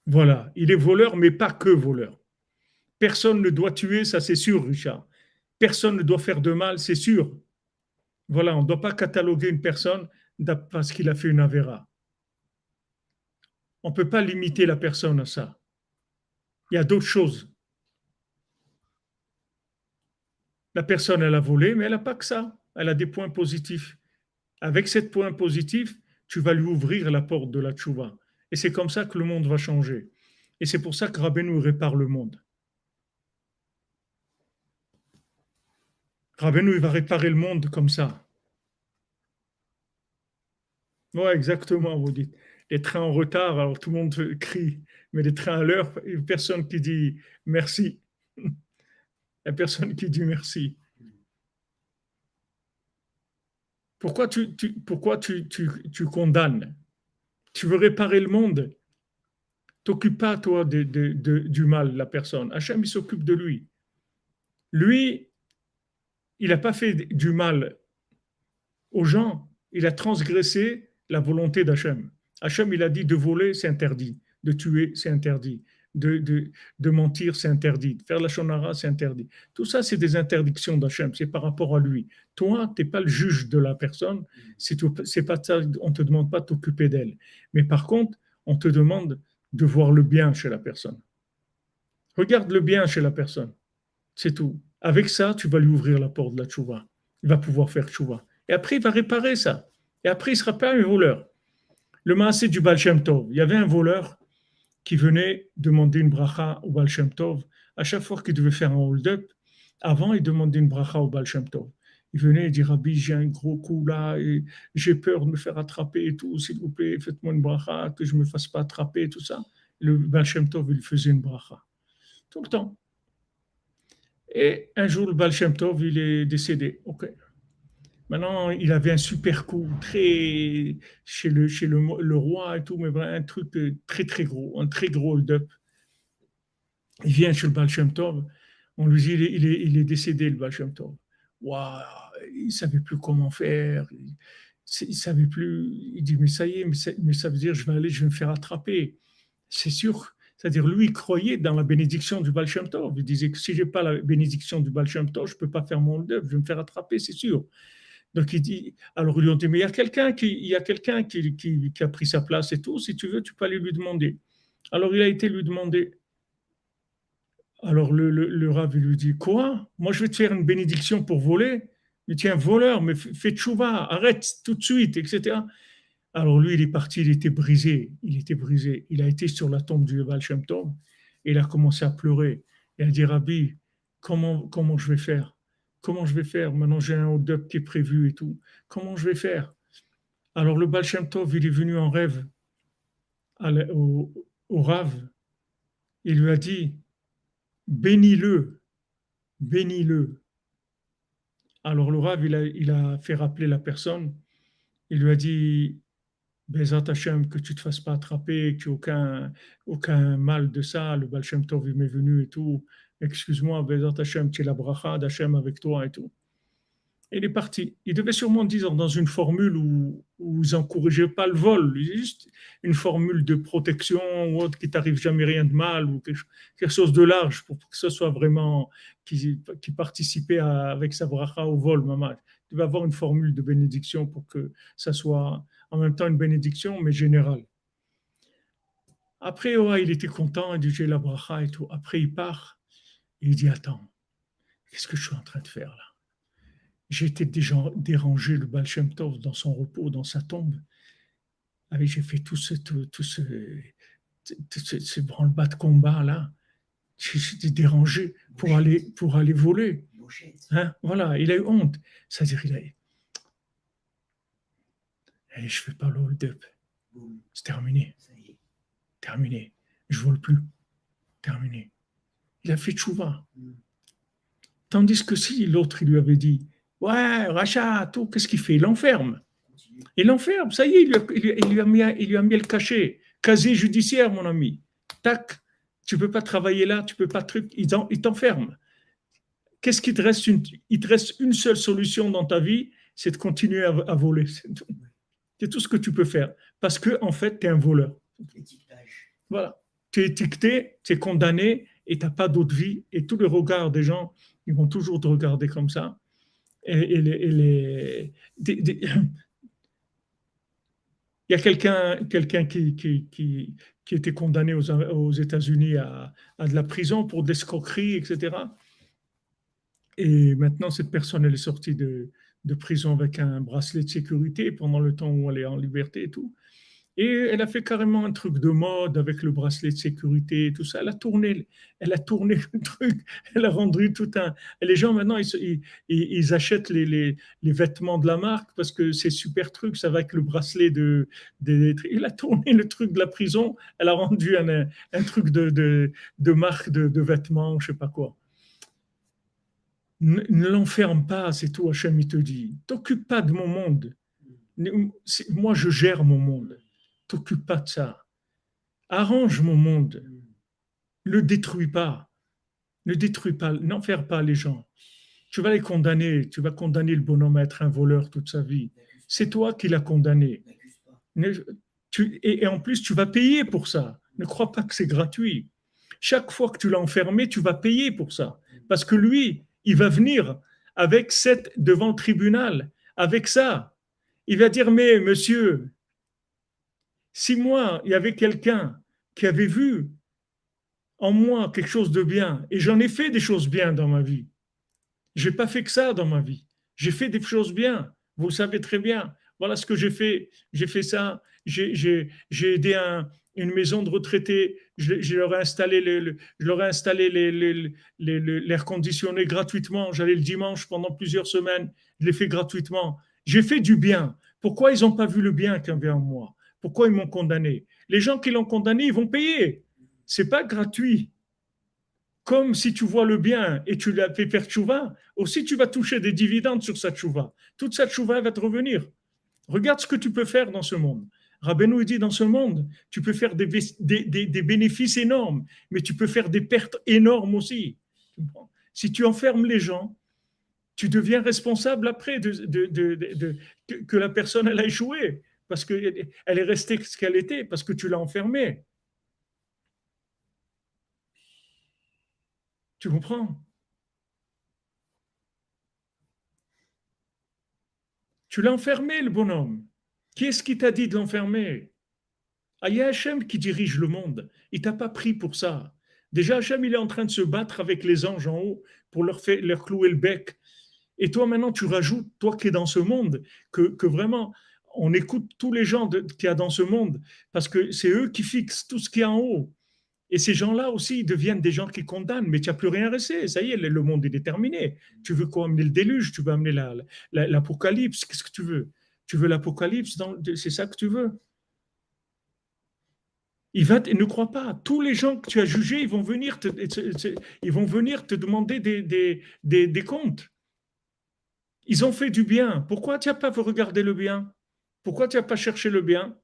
Voilà, il est voleur, mais pas que voleur. Personne ne doit tuer, ça c'est sûr, Richard. Personne ne doit faire de mal, c'est sûr. Voilà, on ne doit pas cataloguer une personne parce qu'il a fait une avéra. On ne peut pas limiter la personne à ça. Il y a d'autres choses. La personne, elle a volé, mais elle n'a pas que ça. Elle a des points positifs. Avec ces points positifs, tu vas lui ouvrir la porte de la tchouva. Et c'est comme ça que le monde va changer. Et c'est pour ça que Rabbeinu répare le monde. Rabbeinu, il va réparer le monde comme ça. Ouais, exactement, vous dites. Les trains en retard, alors tout le monde crie. Mais les trains à l'heure, il n'y a personne qui dit merci. Il n'y a personne qui dit merci. Pourquoi tu condamnes? Tu veux réparer le monde? T'occupe pas, toi, du mal, la personne. Hachem, il s'occupe de lui. Lui, il n'a pas fait du mal aux gens. Il a transgressé la volonté d'Hachem. Hachem, il a dit de voler, c'est interdit. De tuer, c'est interdit. De mentir, c'est interdit. De faire la shonara, c'est interdit. Tout ça, c'est des interdictions d'Hachem. C'est par rapport à lui. Toi, tu n'es pas le juge de la personne. C'est pas ça, on ne te demande pas de t'occuper d'elle. Mais par contre, on te demande de voir le bien chez la personne. Regarde le bien chez la personne. C'est tout. Avec ça, tu vas lui ouvrir la porte de la tchouva. Il va pouvoir faire tchouva. Et après, il va réparer ça. Et après, il ne sera pas un voleur. Le maasé du Baal Shem Tov. Il y avait un voleur qui venait demander une bracha au Baal Shem Tov. À chaque fois qu'il devait faire un hold-up, avant, il demandait une bracha au Baal Shem Tov. Il venait et dit, Rabbi, j'ai un gros coup là, et j'ai peur de me faire attraper et tout, s'il vous plaît, faites-moi une bracha, que je ne me fasse pas attraper et tout ça. Le Baal Shem Tov, il faisait une bracha. Tout le temps. Et un jour, le Baal Shem Tov, il est décédé. Ok. Maintenant, il avait un super coup, très chez le roi et tout, mais vraiment un truc très très gros, un très gros hold-up. Il vient chez le Baal Shem Tov, on lui dit il est décédé, le Baal Shem Tov. Waouh, il ne savait plus comment faire, il savait plus. Il dit mais ça y est, mais ça veut dire je vais me faire attraper. C'est sûr. C'est-à-dire, lui, il croyait dans la bénédiction du Baal Shem Tov. Il disait que si je n'ai pas la bénédiction du Baal Shem Tov, je ne peux pas faire mon œuvre, je vais me faire attraper, c'est sûr. Donc, il dit, alors ils lui ont dit, mais il y a quelqu'un qui a pris sa place et tout, si tu veux, tu peux aller lui demander. Alors, il a été lui demander. Alors, le Rav il lui dit, quoi? Moi, je vais te faire une bénédiction pour voler? Mais tu es un voleur, mais fais tchouva, arrête tout de suite, etc. Alors lui, il est parti, il était brisé, il a été sur la tombe du Baal Shem Tov et il a commencé à pleurer. Il a dit, Rabbi, comment je vais faire? Comment je vais faire? Maintenant, j'ai un hold-up qui est prévu et tout. Comment je vais faire? Alors le Baal Shem Tov, il est venu en rêve au Rav. Il lui a dit, bénis-le, bénis-le. Alors le Rav, il a fait rappeler la personne. Il lui a dit, Bezat Hashem, que tu ne te fasses pas attraper, qu'il n'y ait aucun mal de ça. Le Baal Shem Tov, il m'est venu et tout. Excuse-moi, Bezat Hashem, tu es la bracha d'Hashem avec toi et tout. Il est parti. Il devait sûrement dire dans une formule où ils n'encourageaient pas le vol, juste une formule de protection ou autre qui t'arrive jamais rien de mal ou quelque chose de large pour que ce soit vraiment qui participait avec sa bracha au vol, maman. Il devait avoir une formule de bénédiction pour que ça soit en même temps une bénédiction, mais générale. Après, ouais, il était content, il dit j'ai la bracha et tout. Après, il part et il dit attends, qu'est-ce que je suis en train de faire là? J'ai été déjà dérangé le Baal Shem Tov dans son repos, dans sa tombe. Ah oui, j'ai fait ce branle-bas de combat là. J'étais dérangé pour aller voler. Hein? Voilà, il a eu honte. C'est-à-dire, je ne fais pas le hold-up. C'est terminé. Terminé. Je ne vole plus. Terminé. Il a fait tchouva. Tandis que si l'autre, il lui avait dit, ouais, Rachat, tout, qu'est-ce qu'il fait? Il l'enferme. Il l'enferme, ça y est, il lui a mis le cachet. Casier judiciaire, mon ami. Tac, tu ne peux pas travailler là, tu ne peux pas truc, il t'enferme. Qu'est-ce qu'il te reste il te reste une seule solution dans ta vie, c'est de continuer à voler. C'est tout ce que tu peux faire. Parce que, en fait, tu es un voleur. Voilà. Tu es étiqueté, tu es condamné et tu n'as pas d'autre vie. Et tous les regards des gens, ils vont toujours te regarder comme ça. Il y a quelqu'un qui était condamné aux États-Unis à de la prison pour de l'escroquerie, etc. Et maintenant, cette personne, elle est sortie de prison avec un bracelet de sécurité pendant le temps où elle est en liberté et tout. Et elle a fait carrément un truc de mode avec le bracelet de sécurité et tout ça. Elle a tourné le truc. Elle a rendu tout un. Et les gens maintenant, ils achètent les vêtements de la marque parce que c'est super truc. Ça va avec le bracelet il a tourné le truc de la prison. Elle a rendu un truc de marque de vêtements, je sais pas quoi. Ne l'enferme pas, c'est tout. Hachem, il te dit. T'occupe pas de mon monde. Moi, je gère mon monde. T'occupe pas de ça. Arrange mon monde. Le détruis pas. Ne détruis pas. N'enferme pas les gens. Tu vas les condamner. Tu vas condamner le bonhomme à être un voleur toute sa vie. C'est toi qui l'as condamné. Et en plus, tu vas payer pour ça. Ne crois pas que c'est gratuit. Chaque fois que tu l'as enfermé, tu vas payer pour ça. Parce que lui, il va venir avec devant le tribunal, avec ça. Il va dire, mais monsieur, si moi, il y avait quelqu'un qui avait vu en moi quelque chose de bien, et j'en ai fait des choses bien dans ma vie, je n'ai pas fait que ça dans ma vie, j'ai fait des choses bien, vous le savez très bien, voilà ce que j'ai fait ça, j'ai aidé une maison de retraités, je leur ai installé, l'air conditionné gratuitement, j'allais le dimanche pendant plusieurs semaines, je l'ai fait gratuitement, j'ai fait du bien, pourquoi ils n'ont pas vu le bien qu'il y avait en moi? Pourquoi ils m'ont condamné? Les gens qui l'ont condamné, ils vont payer. C'est pas gratuit. Comme si tu vois le bien et tu l'as fait faire tchouva, aussi tu vas toucher des dividendes sur sa tchouva. Toute sa tchouva va te revenir. Regarde ce que tu peux faire dans ce monde. Rabbeinu dit dans ce monde, tu peux faire des bénéfices énormes, mais tu peux faire des pertes énormes aussi. Si tu enfermes les gens, tu deviens responsable après que la personne elle a échoué parce qu'elle est restée ce qu'elle était, parce que tu l'as enfermée. Tu comprends? Tu l'as enfermé, le bonhomme. Qui est-ce qui t'a dit de l'enfermer? Ah, il y a Hachem qui dirige le monde. Il t'a pas pris pour ça. Déjà, Hachem, il est en train de se battre avec les anges en haut pour leur clouer le bec. Et toi, maintenant, tu rajoutes, toi qui es dans ce monde, que vraiment, on écoute tous les gens qu'il y a dans ce monde, parce que c'est eux qui fixent tout ce qui est en haut. Et ces gens-là aussi, ils deviennent des gens qui condamnent, mais tu n'as plus rien resté. Ça y est, le monde est déterminé. Tu veux quoi? Amener le déluge? Tu veux amener l'apocalypse? Qu'est-ce que tu veux? Tu veux l'apocalypse? C'est ça que tu veux? Ne crois pas. Tous les gens que tu as jugés, ils vont venir te demander des comptes. Ils ont fait du bien. Pourquoi tu n'as pas regardé le bien? Pourquoi tu n'as pas cherché le bien?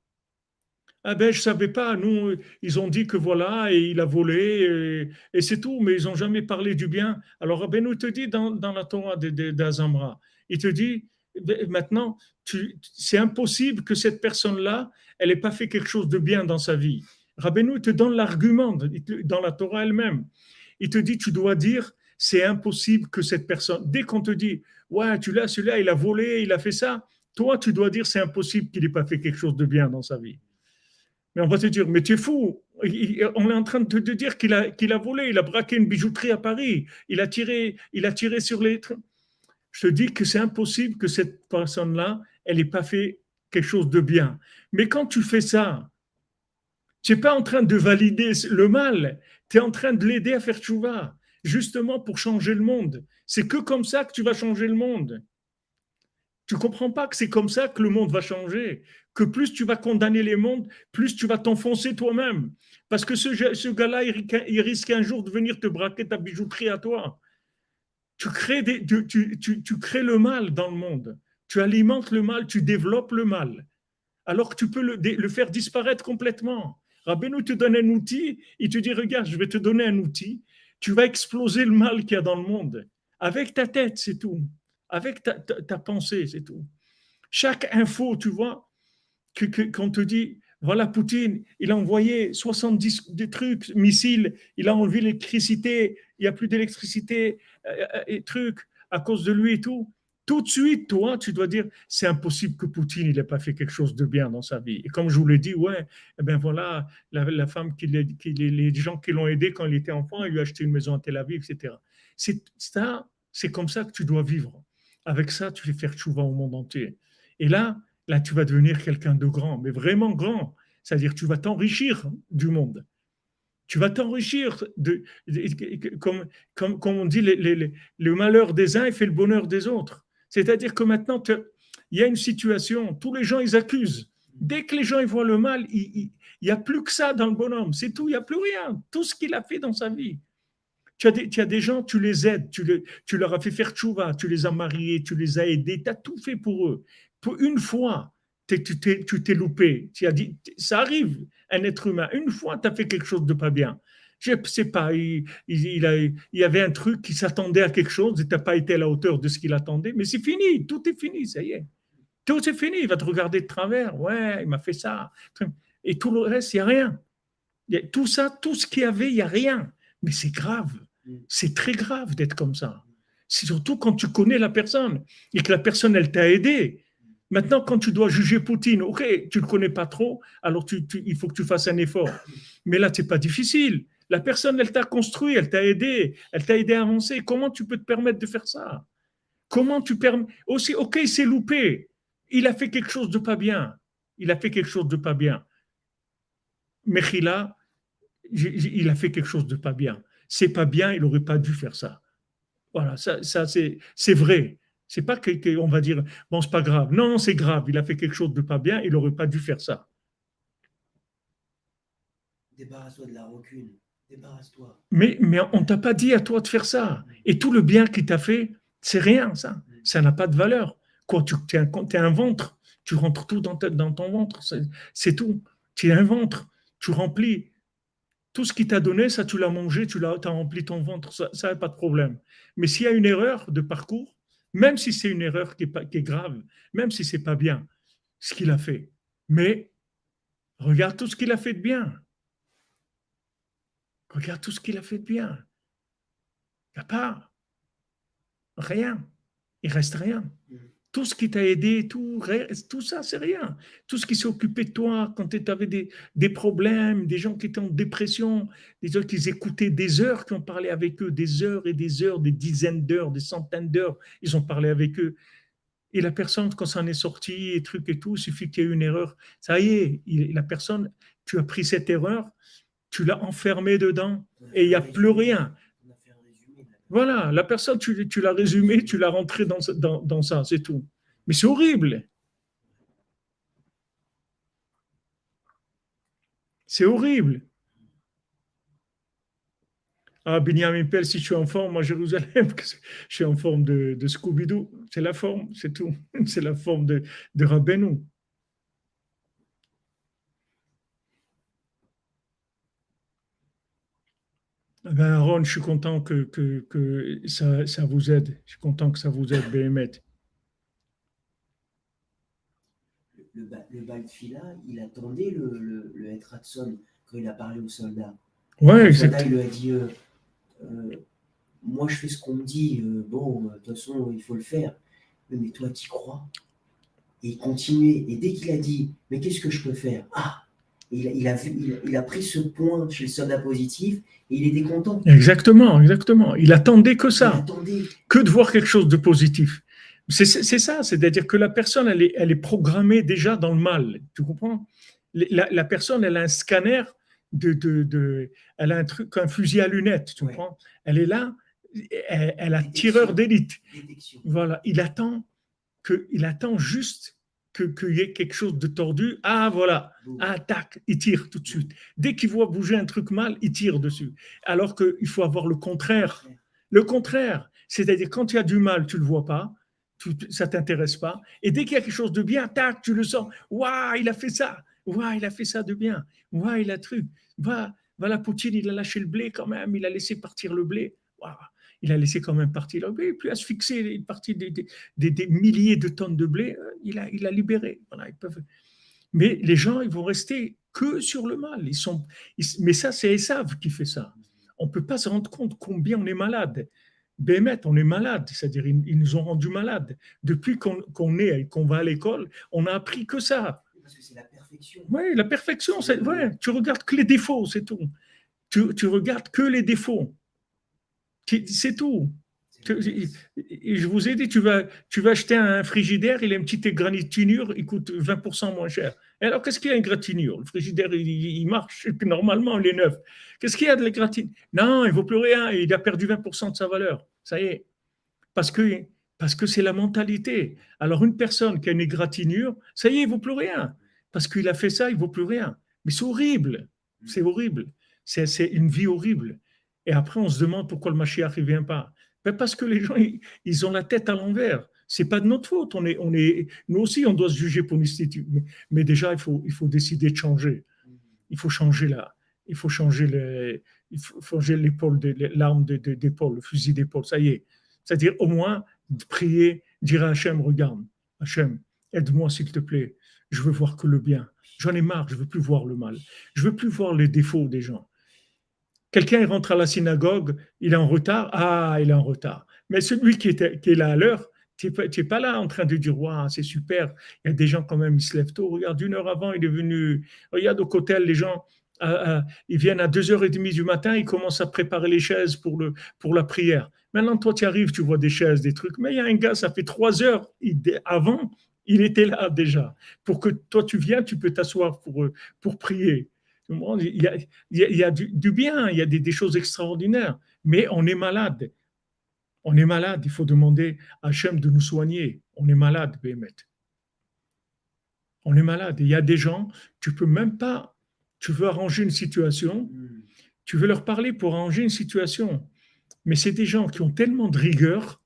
Ah ben, je savais pas. Nous, ils ont dit que voilà, et il a volé, et c'est tout, mais ils n'ont jamais parlé du bien. Alors, ben, nous te dit dans la Torah d'Azamra, Il te dit, maintenant, c'est impossible que cette personne-là, elle n'ait pas fait quelque chose de bien dans sa vie. Rabbeinu te donne l'argument dans la Torah elle-même. Il te dit, tu dois dire, c'est impossible que cette personne, dès qu'on te dit, ouais, tu l'as, celui-là, il a volé, il a fait ça, toi, tu dois dire, c'est impossible qu'il n'ait pas fait quelque chose de bien dans sa vie. Mais on va te dire, mais tu es fou. On est en train de te dire qu'il a volé, il a braqué une bijouterie à Paris, il a tiré sur les. Je te dis que c'est impossible que cette personne-là, elle n'ait pas fait quelque chose de bien. Mais quand tu fais ça, tu n'es pas en train de valider le mal, tu es en train de l'aider à faire tchouva, justement pour changer le monde. C'est que comme ça que tu vas changer le monde. Tu ne comprends pas que c'est comme ça que le monde va changer, que plus tu vas condamner les mondes, plus tu vas t'enfoncer toi-même. Parce que ce gars-là, il risque un jour de venir te braquer ta bijouterie à toi. Tu crées le mal dans le monde. Tu alimentes le mal, tu développes le mal. Alors que tu peux le faire disparaître complètement. Rabbeinu te donne un outil, il te dit, regarde, je vais te donner un outil, tu vas exploser le mal qu'il y a dans le monde. Avec ta tête, c'est tout. Avec ta pensée, c'est tout. Chaque info, tu vois, qu'on te dit, voilà, Poutine, il a envoyé 70 des trucs, missiles, il a enlevé l'électricité, il n'y a plus d'électricité, et trucs, à cause de lui et tout. Tout de suite, toi, tu dois dire, c'est impossible que Poutine n'ait pas fait quelque chose de bien dans sa vie. Et comme je vous l'ai dit, ouais, eh ben voilà, la femme, les gens qui l'ont aidé quand il était enfant, il lui a acheté une maison à Tel Aviv, etc. C'est comme ça que tu dois vivre. Avec ça, tu fais faire tchouva au monde entier. Et là, tu vas devenir quelqu'un de grand, mais vraiment grand. C'est-à-dire, tu vas t'enrichir du monde. Tu vas t'enrichir comme on dit, le malheur des uns fait le bonheur des autres. C'est-à-dire que maintenant, il y a une situation, tous les gens, ils accusent. Dès que les gens ils voient le mal, il n'y a plus que ça dans le bonhomme. C'est tout, il n'y a plus rien. Tout ce qu'il a fait dans sa vie. Tu as des gens, tu les aides, tu leur as fait faire tchouva, tu les as mariés, tu les as aidés, tu as tout fait pour eux. Pour une fois, tu t'es loupé. Tu as dit, ça arrive, un être humain. Une fois, tu as fait quelque chose de pas bien. Je ne sais pas, il y avait un truc qui s'attendait à quelque chose et tu n'as pas été à la hauteur de ce qu'il attendait, mais c'est fini, tout est fini, ça y est. Tout est fini, il va te regarder de travers. Ouais, il m'a fait ça. Et tout le reste, il n'y a rien. Tout ça, tout ce qu'il y avait, il n'y a rien. Mais c'est grave. C'est très grave d'être comme ça. C'est surtout quand tu connais la personne et que la personne, elle t'a aidé. Maintenant, quand tu dois juger Poutine, ok, tu ne le connais pas trop, alors il faut que tu fasses un effort. Mais là, ce n'est pas difficile. La personne, elle t'a construit, elle t'a aidé à avancer. Comment tu peux te permettre de faire ça? Comment tu permets aussi, ok, il s'est loupé. Il a fait quelque chose de pas bien. Il a fait quelque chose de pas bien. Mechila, il a fait quelque chose de pas bien. C'est pas bien, il n'aurait pas dû faire ça. Voilà, ça c'est vrai. C'est pas qu'on va dire, bon, c'est pas grave. Non, c'est grave, il a fait quelque chose de pas bien, il n'aurait pas dû faire ça. Débarrasse-toi de la rancune. Débarrasse-toi. Mais on t'a pas dit à toi de faire ça. Et tout le bien qu'il t'a fait, c'est rien, ça. Ça n'a pas de valeur. Quoi, tu es un ventre, tu rentres tout dans ton ventre, c'est tout. Tu es un ventre, tu remplis. Tout ce qu'il t'a donné, ça, tu l'as mangé, as rempli ton ventre, ça n'a pas de problème. Mais s'il y a une erreur de parcours, même si c'est une erreur qui est grave, même si c'est pas bien, ce qu'il a fait, mais regarde tout ce qu'il a fait de bien. Regarde tout ce qu'il a fait de bien. Il n'y a pas rien. Il reste rien. Tout ce qui t'a aidé, tout ça, c'est rien. Tout ce qui s'est occupé de toi quand tu avais des problèmes, des gens qui étaient en dépression, des gens qui écoutaient des heures, qui ont parlé avec eux, des heures et des heures, des dizaines d'heures, des centaines d'heures, ils ont parlé avec eux. Et la personne, quand ça en est sorti, et trucs et tout, il suffit qu'il y ait une erreur. Ça y est, la personne, tu as pris cette erreur, tu l'as enfermée dedans, et il n'y a plus rien. Voilà, la personne, tu l'as résumée, tu l'as rentrée dans ça, c'est tout. Mais c'est horrible. C'est horrible. Ah, Benjamin Pell, si je suis en forme, moi, Jérusalem, je suis en forme de Scooby-Doo. C'est la forme, c'est tout. C'est la forme de Rabbeinu. Ben, Aaron, je suis content que ça vous aide. Je suis content que ça vous aide, Béhémet. le Baal Tfila, il attendait le Het Ratson quand il a parlé aux soldats. Ouais, Le soldat, exact. il lui a dit moi, je fais ce qu'on me dit, bon, de toute façon, il faut le faire. Mais toi, t'y crois? Et il continuait. Et dès qu'il a dit mais qu'est-ce que je peux faire? Ah, il a pris ce point chez le soldat positif et il était content. Exactement, exactement. Il attendait que Il ça, attendait. que de voir quelque chose de positif. C'est ça, c'est-à-dire que la personne, elle est programmée déjà dans le mal. Tu comprends? La personne, elle a un scanner elle a un truc, un fusil à lunettes. Tu Ouais. comprends? Elle est là, elle a Détection. tireur d'élite. Détection. Voilà, il attend juste qu'il y ait quelque chose de tordu. Ah, voilà. Boum. Ah, tac, il tire tout de suite. Dès qu'il voit bouger un truc mal, il tire dessus. Alors qu'il faut avoir le contraire. Le contraire. C'est-à-dire, quand il y a du mal, tu ne le vois pas, ça ne t'intéresse pas. Et dès qu'il y a quelque chose de bien, tac, tu le sens. Waouh, il a fait ça. Waouh, il a fait ça de bien. Waouh, il a truc. Voilà, Poutine, il a lâché le blé quand même. Il a laissé partir le blé. Waouh, il a laissé quand même partir le blé. Puis à se fixer une partie des milliers de tonnes de blé, il a libéré. Voilà, ils peuvent. Mais les gens, ils vont rester que sur le mal. Mais ça, c'est Esav qui fait ça. On ne peut pas se rendre compte combien on est malade. Bémet, on est malade, c'est-à-dire ils nous ont rendus malades. Depuis qu'on est et qu'on va à l'école, on a appris que ça. Parce que c'est la perfection. Oui, la perfection, tu regardes que les défauts, c'est tout. Tu regardes que les défauts. C'est tout. Je vous ai dit, tu vas acheter un frigidaire, il a une petite égratignure, il coûte 20% moins cher. Et alors, qu'est-ce qu'il y a une égratignure? Le frigidaire, il marche, normalement, il est neuf. Qu'est-ce qu'il y a de l'égratignure? Non, il ne vaut plus rien, il a perdu 20% de sa valeur. Ça y est. Parce que, parce que c'est la mentalité. Alors, une personne qui a une égratignure, ça y est, il ne vaut plus rien. Parce qu'il a fait ça, il ne vaut plus rien. Mais c'est horrible. C'est horrible. C'est une vie horrible. Et après, on se demande pourquoi le Mashiach ne vient pas. Ben parce que les gens, ils ont la tête à l'envers. C'est pas de notre faute. Nous aussi, on doit se juger pour l'institut. Mais déjà, il faut décider de changer. Il faut changer là. Il faut changer l'épaule, l'arme d'épaule, le fusil d'épaule. Ça y est. C'est-à-dire, au moins, prier, dire à Hachem, regarde, Hachem, aide-moi s'il te plaît. Je veux voir que le bien. J'en ai marre, je veux plus voir le mal. Je veux plus voir les défauts des gens. Quelqu'un rentre à la synagogue, il est en retard. Ah, il est en retard. Mais celui qui est là à l'heure, tu n'es pas là en train de dire, waouh, c'est super. Il y a des gens quand même, ils se lèvent tôt. Regarde, 1 heure avant, il est venu. Regarde au Cotel, les gens, ils viennent à 2h30 du matin, ils commencent à préparer les chaises pour la prière. Maintenant, toi, tu arrives, tu vois des chaises, des trucs. Mais il y a un gars, ça fait 3 heures avant, il était là déjà. Pour que toi, tu viens, tu peux t'asseoir pour prier. Il y a du bien, il y a des choses extraordinaires, mais on est malade. On est malade, il faut demander à Hachem de nous soigner. On est malade, Bémet. On est malade. Il y a des gens, tu peux même pas, tu veux arranger une situation, tu veux leur parler pour arranger une situation. Mais c'est des gens qui ont tellement de rigueur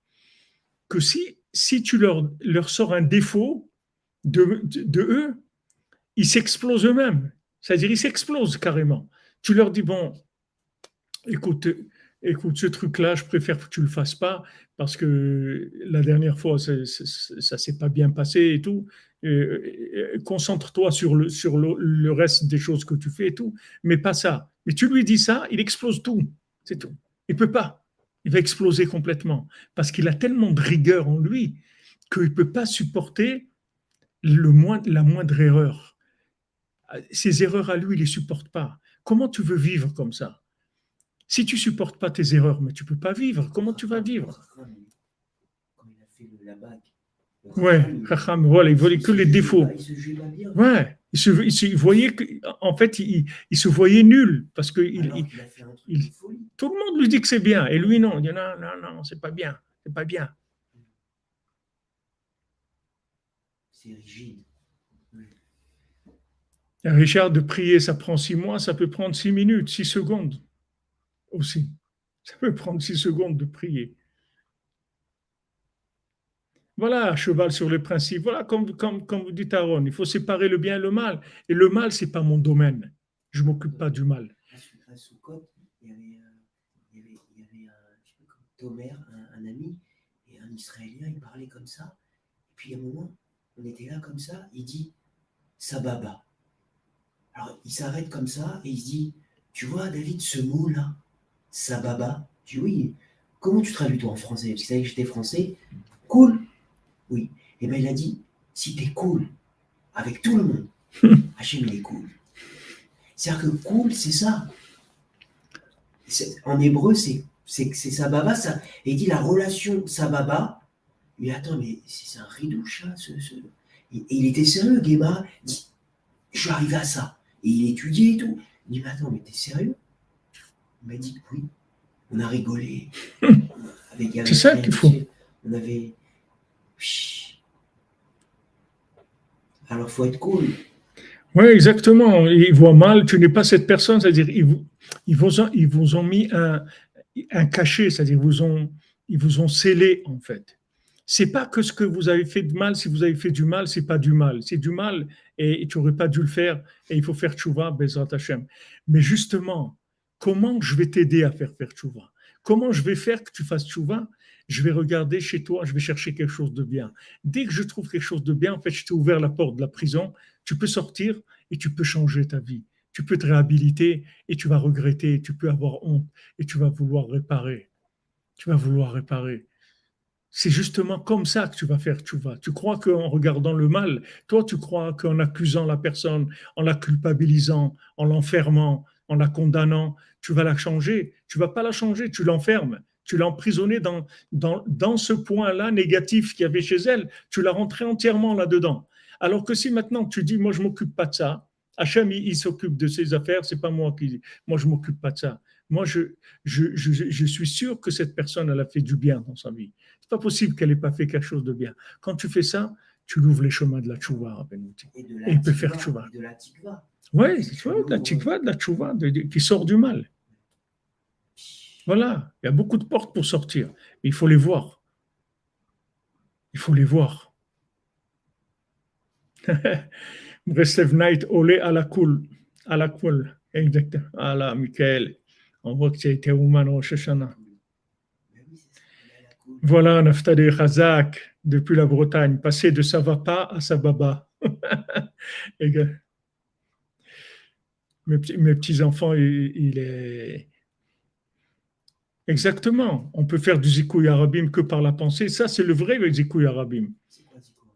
que si tu leur sors un défaut de eux, ils s'explosent eux-mêmes. C'est-à-dire, ils s'explosent carrément. Tu leur dis, bon, écoute, ce truc-là, je préfère que tu le fasses pas parce que la dernière fois, ça s'est pas bien passé et tout. Concentre-toi sur le reste des choses que tu fais et tout, mais pas ça. Mais tu lui dis ça, il explose tout. C'est tout. Il peut pas. Il va exploser complètement parce qu'il a tellement de rigueur en lui qu'il ne peut pas supporter la moindre erreur. Ses erreurs à lui, il ne les supporte pas. Comment tu veux vivre comme ça? Si tu supportes pas tes erreurs, mais tu peux pas vivre. Comment tu vas vivre? Quand il a fait la bague, Ouais, Raham, voilà, il voyait que les défauts. Il se jugeait pas bien. Ouais, il voyait que, en fait, il se voyait nul parce que tout le monde lui dit que c'est bien et lui non. Il dit non, non, non, c'est pas bien, c'est pas bien. C'est rigide. Richard, de prier, ça prend 6 mois, ça peut prendre 6 minutes, 6 secondes aussi. Ça peut prendre 6 secondes de prier. Voilà, cheval sur les principes. Voilà, comme vous dites Aaron, il faut séparer le bien et le mal. Et le mal, c'est pas mon domaine. Je ne m'occupe pas du mal. À Soukot, il y avait je sais pas, comme Tomer, un ami, et un Israélien, il parlait comme ça. Et puis à un moment, on était là comme ça, il dit Sababa. Alors, il s'arrête comme ça et il se dit, tu vois, David, ce mot-là, Sababa, je dis oui, comment tu traduis toi en français? Parce qu'il savait que j'étais français. Cool. Oui. Et bien il a dit, si t'es cool avec tout le monde, Hachem il est cool. C'est-à-dire que cool, c'est ça. En hébreu, c'est Sababa. Ça. Et il dit la relation Sababa. Mais attends, mais c'est un ridouche, hein, Et il était sérieux, Guéma. Il dit, je suis arrivé à ça. Et il étudiait et tout. Il dit, mais attends, mais t'es sérieux? Il m'a dit, oui. On a rigolé. C'est ça qu'il faut. On avait. Alors, faut être cool. Oui, exactement. Ils voient mal, tu n'es pas cette personne, c'est-à-dire ils vous ont mis un cachet, c'est-à-dire ils vous ont scellé en fait. C'est pas que ce que vous avez fait de mal, si vous avez fait du mal, c'est pas du mal. C'est du mal et tu n'aurais pas dû le faire et il faut faire tchouva, Bezrat Hashem. Mais justement, comment je vais t'aider à faire tchouva? Comment je vais faire que tu fasses tchouva? Je vais regarder chez toi, je vais chercher quelque chose de bien. Dès que je trouve quelque chose de bien, en fait, je t'ai ouvert la porte de la prison, tu peux sortir et tu peux changer ta vie. Tu peux te réhabiliter et tu vas regretter, tu peux avoir honte et tu vas vouloir réparer. Tu vas vouloir réparer. C'est justement comme ça que tu vas faire tchouva. Tu crois qu'en regardant le mal, toi tu crois qu'en accusant la personne, en la culpabilisant, en l'enfermant, en la condamnant, tu vas la changer. Tu vas pas la changer, tu l'enfermes. Tu l'as emprisonnée dans ce point-là négatif qu'il y avait chez elle. Tu l'as rentrée entièrement là-dedans. Alors que si maintenant tu dis, moi je m'occupe pas de ça, Hachem il s'occupe de ses affaires, c'est pas moi je m'occupe pas de ça. Moi je suis sûr que cette personne elle a fait du bien dans sa vie. C'est pas possible qu'elle n'ait pas fait quelque chose de bien. Quand tu fais ça, tu l'ouvres les chemins de la tchouva, et il peut faire tchouva. De la tikva. Oui, tu vois, de la tikva, de la tchouva, qui sort du mal. Voilà, il y a beaucoup de portes pour sortir. Il faut les voir. Il faut les voir. Breslev Night, olé à la cool. À la cool. Exactement. Ah là, Michael. On voit que tu as été Ouman Rosh Hashanah. Voilà, Naftali Khazak, depuis la Bretagne, passé de ça va pas à ça baba. Mes petits-enfants, il est. Exactement. On peut faire du zikouï arabim que par la pensée. Ça, c'est le vrai zikouï arabim. C'est quoi zikouï?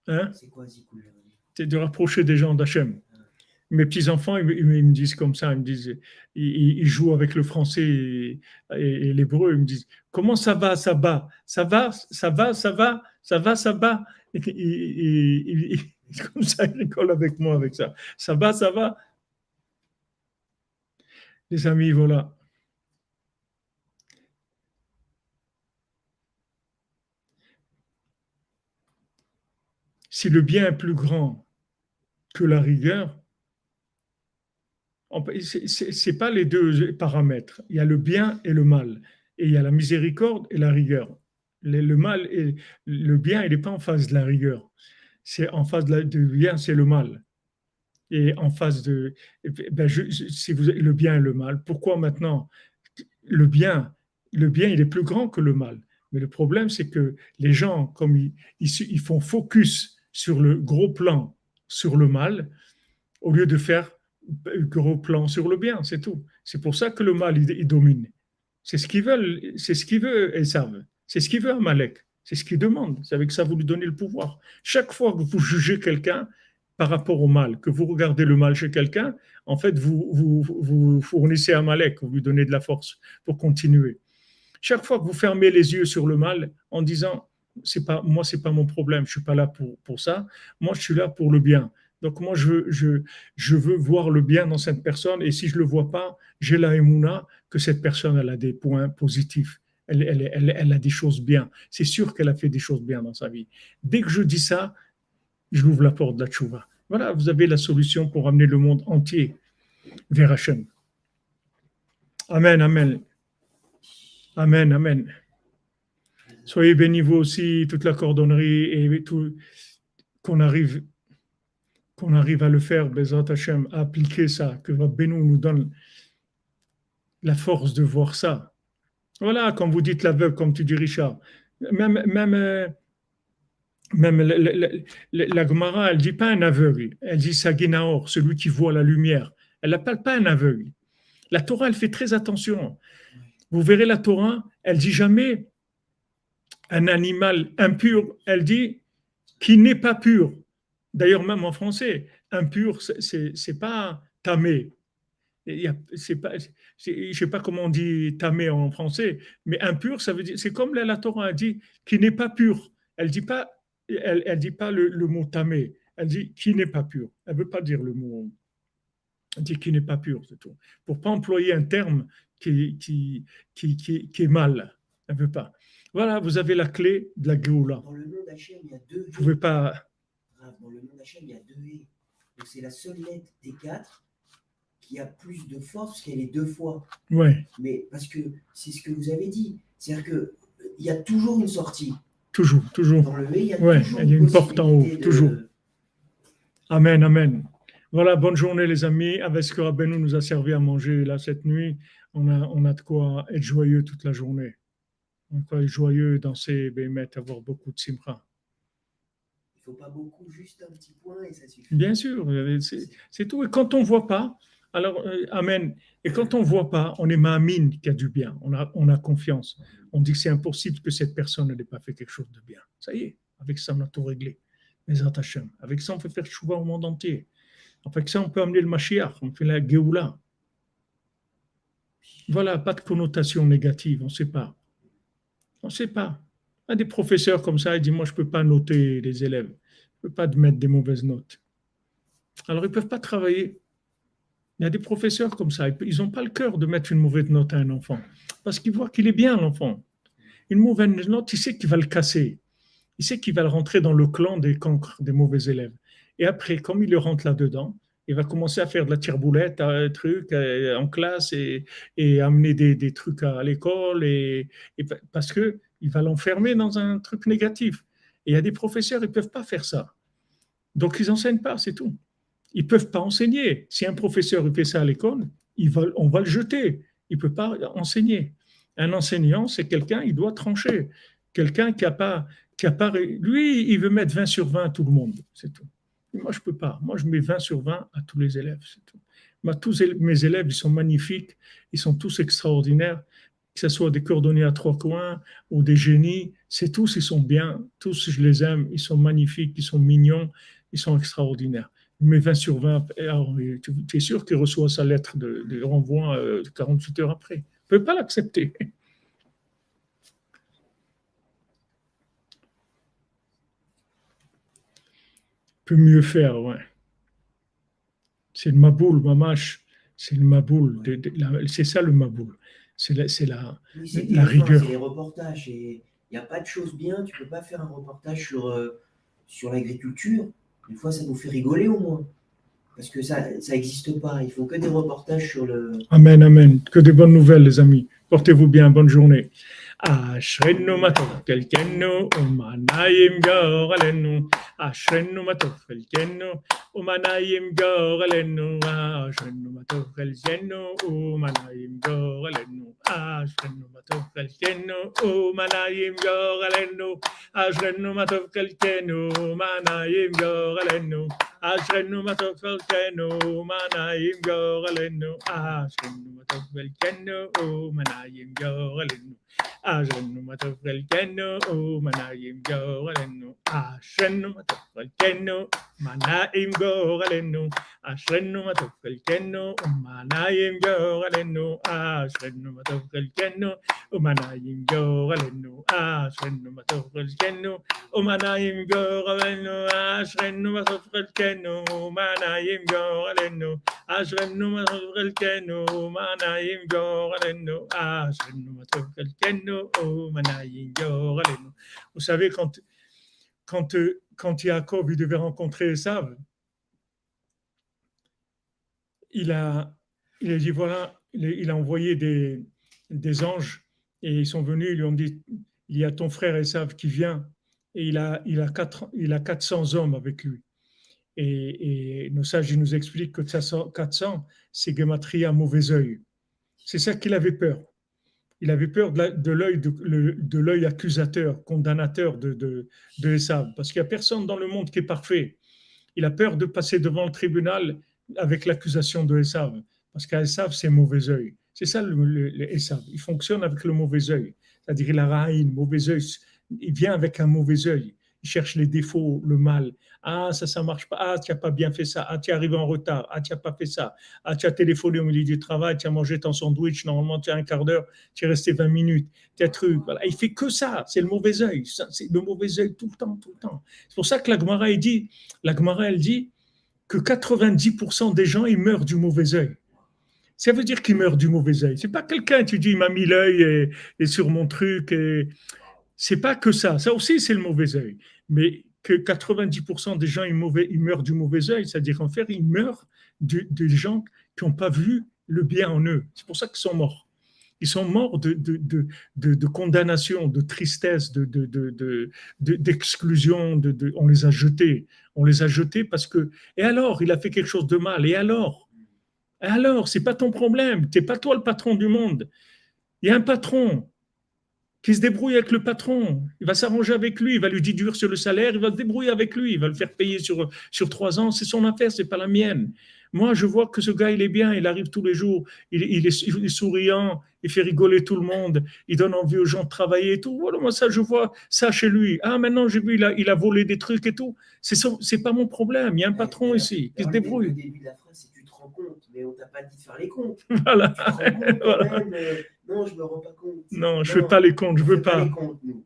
Hein? C'est quoi zikouï arabim? C'est de rapprocher des gens d'Hachem. Mes petits-enfants, ils me disent comme ça, ils me disent, ils jouent avec le français et l'hébreu, ils me disent, comment ça va, ça va, ça va, ça va, ça va, ça va, ça va. Comme ça, ils rigolent avec moi avec ça. Ça va, ça va. Les amis, voilà. Si le bien est plus grand que la rigueur, c'est pas les deux paramètres. Il y a le bien et le mal. Et il y a la miséricorde et la rigueur. Le mal et le bien, il n'est pas en face de la rigueur. C'est en face du bien, c'est le mal. Et en face de si vous le bien et le mal, pourquoi maintenant le bien, il est plus grand que le mal. Mais le problème, c'est que les gens, comme ils font focus sur le gros plan, sur le mal, au lieu de faire gros plan sur le bien, c'est tout. C'est pour ça que le mal, il domine. C'est ce qu'ils veulent, c'est ce qu'ils veulent, et savent. C'est ce qu'il veut Amalek. C'est ce qu'il demande. C'est avec ça que vous lui donnez le pouvoir. Chaque fois que vous jugez quelqu'un par rapport au mal, que vous regardez le mal chez quelqu'un, en fait, vous fournissez Amalek, vous lui donnez de la force pour continuer. Chaque fois que vous fermez les yeux sur le mal en disant c'est pas mon problème, je suis pas là pour ça, moi je suis là pour le bien. Donc moi je veux voir le bien dans cette personne et si je le vois pas, j'ai la émouna que cette personne elle a des points positifs. Elle a des choses bien. C'est sûr qu'elle a fait des choses bien dans sa vie. Dès que je dis ça, je l'ouvre la porte de la tchouva. Voilà, vous avez la solution pour amener le monde entier vers Hachem. Amen, amen. Amen, amen. Soyez bénis vous aussi, toute la cordonnerie et tout, qu'on arrive à le faire, Bezat Hashem, à appliquer ça, que votre Bénou nous donne la force de voir ça. Voilà, comme vous dites l'aveugle, comme tu dis Richard, même Même la Gemara, elle dit pas un aveugle, elle dit Saginaor, celui qui voit la lumière. Elle n'appelle pas un aveugle. La Torah, elle fait très attention. Vous verrez la Torah, elle dit jamais un animal impur, elle dit qui n'est pas pur. D'ailleurs, même en français, impur, c'est pas tamé. C'est pas, je ne sais pas comment on dit tamé en français, mais impur, ça veut dire, c'est comme la Torah a dit, qui n'est pas pur. Elle dit pas, elle dit pas le mot tamé. Elle dit qui n'est pas pur. Elle veut pas dire le mot. Elle dit qui n'est pas pur, c'est tout. Pour pas employer un terme qui est mal. Elle veut pas. Voilà, vous avez la clé de la Géoula. Dans le nom d'Hachem, il y a deux. Vous pouvez pas. Dans le nom d'Hachem, il y a deux haies. Donc c'est la seule lettre des quatre qui a plus de force parce qu'elle est deux fois. Ouais. Mais parce que c'est ce que vous avez dit. C'est-à-dire qu'il y a toujours une sortie. Toujours. Dans le haies, il y a toujours il y a une porte en haut, toujours. Amen, amen. Voilà, bonne journée les amis. Avec ce que Rabbeinu nous a servi à manger là cette nuit, on a de quoi être joyeux toute la journée. On peut être joyeux, danser, bémettre, avoir beaucoup de simcha. Il ne faut pas beaucoup, juste un petit point et ça suffit. Bien sûr, c'est tout. Et quand on ne voit pas, alors, amen. Et quand on ne voit pas, on est ma'amine qu'il y a du bien. On a confiance. On dit que c'est impossible que cette personne n'ait pas fait quelque chose de bien. Ça y est, avec ça, on a tout réglé. Les attachements. Avec ça, on peut faire chouva au monde entier. Avec ça, on peut amener le Mashiach, on fait la Géoula. Voilà, pas de connotation négative, on ne sait pas. On ne sait pas. Il y a des professeurs comme ça, ils disent, moi, je ne peux pas noter les élèves. Je ne peux pas mettre des mauvaises notes. Alors, ils ne peuvent pas travailler. Il y a des professeurs comme ça, ils n'ont pas le cœur de mettre une mauvaise note à un enfant. Parce qu'ils voient qu'il est bien, l'enfant. Une mauvaise note, il sait qu'il va le casser. Il sait qu'il va le rentrer dans le clan des cancres, des mauvais élèves. Et après, comme il le rentre là-dedans, il va commencer à faire de la tire-boulette, un truc en classe et amener des trucs à l'école parce que il va l'enfermer dans un truc négatif. Et il y a des professeurs, ils ne peuvent pas faire ça. Donc, ils n'enseignent pas, c'est tout. Ils ne peuvent pas enseigner. Si un professeur il fait ça à l'école, on va le jeter. Il ne peut pas enseigner. Un enseignant, c'est quelqu'un, il doit trancher. Quelqu'un qui a pas, lui, il veut mettre 20 sur 20 à tout le monde, c'est tout. Moi, je ne peux pas. Moi, je mets 20 sur 20 à tous les élèves, c'est tout. Moi, tous mes élèves, ils sont magnifiques, ils sont tous extraordinaires, que ce soit des cordonniers à trois coins ou des génies, c'est tous, ils sont bien, tous, je les aime, ils sont magnifiques, ils sont mignons, ils sont extraordinaires. Mais 20 sur 20, alors, tu es sûr qu'il reçoit sa lettre de renvoi 48 heures après. Il ne peut pas l'accepter. Peut mieux faire, ouais. C'est le maboul, mamache. C'est le maboul. C'est ça le maboul. C'est la rigueur. C'est les reportages. Il n'y a pas de choses bien. Tu ne peux pas faire un reportage sur l'agriculture. Des fois, ça nous fait rigoler au moins. Parce que ça n'existe pas. Il faut que des reportages sur le... Amen, amen. Que des bonnes nouvelles, les amis. Portez-vous bien. Bonne journée. אשרנו מה טוב חלקנו ומה נעים גורלנו אשרנו מה טוב חלקנו ומה נעים גורלנו אשרנו מה טוב חלקנו ומה נעים גורלנו אשרנו מה טוב חלקנו ומה נעים גורלנו אשרנו מה טוב חלקנו ומה נעים גורלנו אשרנו מה טוב חלקנו ומה נעים גורלנו אשרנו מה טוב חלקנו ומה נעים גורלנו אשרנו מה טוב חלקנו ומה נעים גורלנו אשרנו מה טוב חלקנו ומה נעים גורלנו אשרנו מה טוב חלקנו ומה נעים גורלנו אשרנו מה טוב חלקנו ומה נעים גורלנו אשרנו מה טוב חלקנו ומה נעים גורלנו אשרנו מה טוב חלקנו ומה נעים גורלנו אשרנו מה טוב חלקנו ומה נעים גורלנו אשרנו מה טוב חלקנו ומה נעים גורלנו. Vous savez, quand Jacob il devait rencontrer Esav, il a dit voilà, il a envoyé des anges et ils sont venus, ils lui ont dit il y a ton frère Esav qui vient et il a 400 hommes avec lui. Et nos sages ils nous expliquent que 400, c'est Gematria mauvais œil. C'est ça qu'il avait peur. Il avait peur de l'œil accusateur, condamnateur de Esav, parce qu'il n'y a personne dans le monde qui est parfait. Il a peur de passer devant le tribunal avec l'accusation de Esav, parce qu'Esav, c'est mauvais œil. C'est ça le Esav. Il fonctionne avec le mauvais œil. C'est-à-dire, il a un mauvais œil. Il vient avec un mauvais œil. Il cherche les défauts, le mal. Ah, ça marche pas. Ah, tu n'as pas bien fait ça. Ah, tu es arrivé en retard. Ah, tu n'as pas fait ça. Ah, tu as téléphoné au milieu du travail. Tu as mangé ton sandwich. Normalement, tu as un quart d'heure. Tu es resté 20 minutes. Tu as truc. Voilà. Il fait que ça. C'est le mauvais œil. C'est le mauvais œil tout le temps, tout le temps. C'est pour ça que la Gemara, elle dit que 90% des gens, ils meurent du mauvais œil. Ça veut dire qu'ils meurent du mauvais œil. C'est pas quelqu'un, tu dis, il m'a mis l'œil et sur mon truc. C'est pas que ça. Ça aussi, c'est le mauvais œil. Mais que 90% des gens, ils meurent du mauvais œil, c'est-à-dire qu'en fait, ils meurent des gens qui n'ont pas vu le bien en eux. C'est pour ça qu'ils sont morts. Ils sont morts de condamnation, de tristesse, d'exclusion. On les a jetés. On les a jetés parce que. Et alors, il a fait quelque chose de mal. Et alors, c'est pas ton problème. C'est pas toi le patron du monde. Il y a un patron qui se débrouille avec le patron. Il va s'arranger avec lui. Il va lui déduire sur le salaire. Il va se débrouiller avec lui. Il va le faire payer sur 3 ans. C'est son affaire. C'est pas la mienne. Moi, je vois que ce gars, il est bien. Il arrive tous les jours. Il est souriant. Il fait rigoler tout le monde. Il donne envie aux gens de travailler et tout. Voilà, moi, ça, je vois ça chez lui. Ah, maintenant, j'ai vu, il a volé des trucs et tout. C'est pas mon problème. Il y a un patron ici qui se débrouille. Le début de la phrase, c'est tu te rends compte, mais on t'a pas dit de faire les comptes. Voilà. Tu te rends compte Voilà. même, non, je me rends pas compte. Non, je fais pas les comptes. Je veux pas. Les comptes, nous.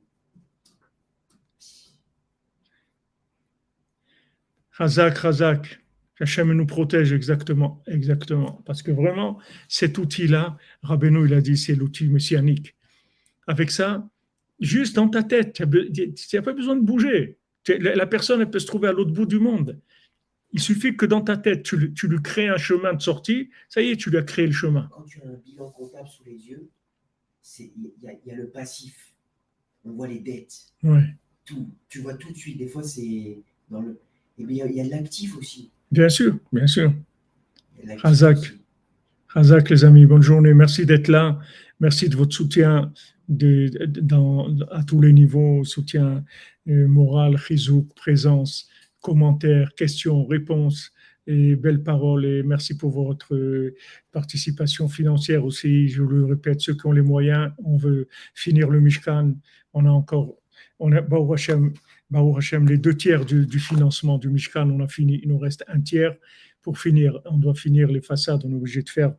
Razak. Hachem nous protège exactement. Parce que vraiment, cet outil-là, Rabbeinu, il a dit, c'est l'outil messianique. Avec ça, juste dans ta tête, tu n'as pas besoin de bouger. La personne, elle peut se trouver à l'autre bout du monde. Il suffit que dans ta tête, tu lui crées un chemin de sortie. Ça y est, tu lui as créé le chemin. Quand tu as un bilan comptable sous les yeux, il y a le passif. On voit les dettes. Ouais. Tout. Tu vois tout de suite. Des fois, c'est dans le. Et bien, il y a l'actif aussi. Bien sûr. Razak, les amis, bonne journée. Merci d'être là. Merci de votre soutien à tous les niveaux, soutien moral, chizouk, présence, commentaires, questions, réponses et belles paroles. Et merci pour votre participation financière aussi. Je le répète, ceux qui ont les moyens, on veut finir le Mishkan. On a Baruch Hashem, les 2 tiers du financement du Mishkan, on a fini. Il nous reste 1 tiers. Pour finir, on doit finir les façades, on est obligé de faire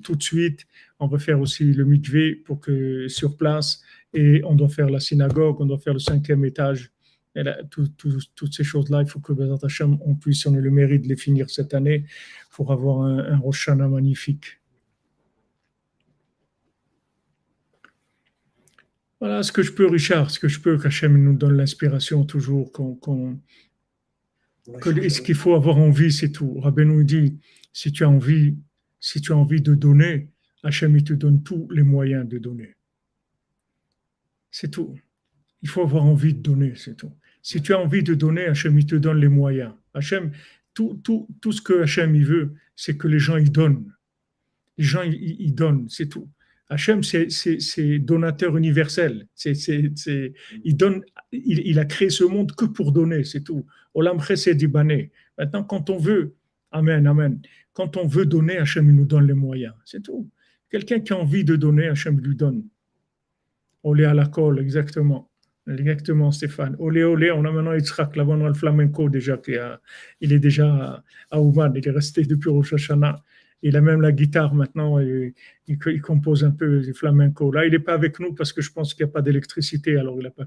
tout de suite. On va faire aussi le mikvé pour que sur place, et on doit faire la synagogue, on doit faire le 5e étage. Et là, toutes ces choses-là, il faut que Bezat Hashem, on ait le mérite de les finir cette année pour avoir un Rosh Hashanah magnifique. Voilà ce que je peux, Richard, qu'Hachem nous donne l'inspiration toujours, ce qu'il faut avoir envie, c'est tout. Rabbeinu dit, si tu as envie de donner, Hachem, il te donne tous les moyens de donner. C'est tout. Il faut avoir envie de donner, c'est tout. Si tu as envie de donner, Hachem, il te donne les moyens. Hachem, tout ce que Hachem, il veut, c'est que les gens, ils donnent. Les gens, ils donnent, c'est tout. Hachem, c'est donateur universel. Il donne, il a créé ce monde que pour donner, c'est tout. Olam chesed ibané. Maintenant, quand on veut, amen. Quand on veut donner, Hachem il nous donne les moyens, c'est tout. Quelqu'un qui a envie de donner, Hachem lui donne. Olé à la colle, exactement, Stéphane. Olé, on a maintenant Yitzhak, là-bas on a le flamenco déjà, il est déjà à Ouman, il est resté depuis Rosh Hashanah. Il a même la guitare maintenant, il compose un peu du flamenco. Là, il n'est pas avec nous parce que je pense qu'il n'y a pas d'électricité, alors il n'a pas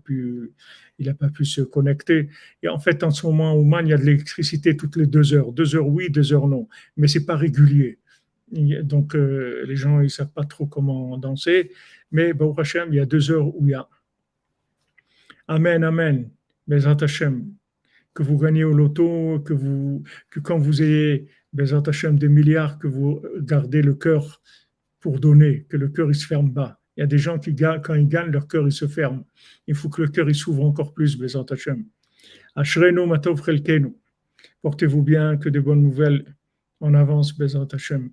pu se connecter. Et en fait, en ce moment, au Ouman, il y a de l'électricité toutes les 2 heures. 2 heures oui, 2 heures non. Mais ce n'est pas régulier. Donc, les gens, ils ne savent pas trop comment danser. Mais, Baruch Hashem, il y a 2 heures où il y a. Amen. Bezat Hashem. Que vous gagnez au loto, que quand vous ayez Bezat Hashem des milliards, que vous gardez le cœur pour donner, que le cœur il se ferme bas. Il y a des gens qui quand ils gagnent, leur cœur il se ferme. Il faut que le cœur il s'ouvre encore plus, Bezat Hashem. Ashrenu matov chelkenu. Portez-vous bien, que des bonnes nouvelles. En avance, Bezat Hashem.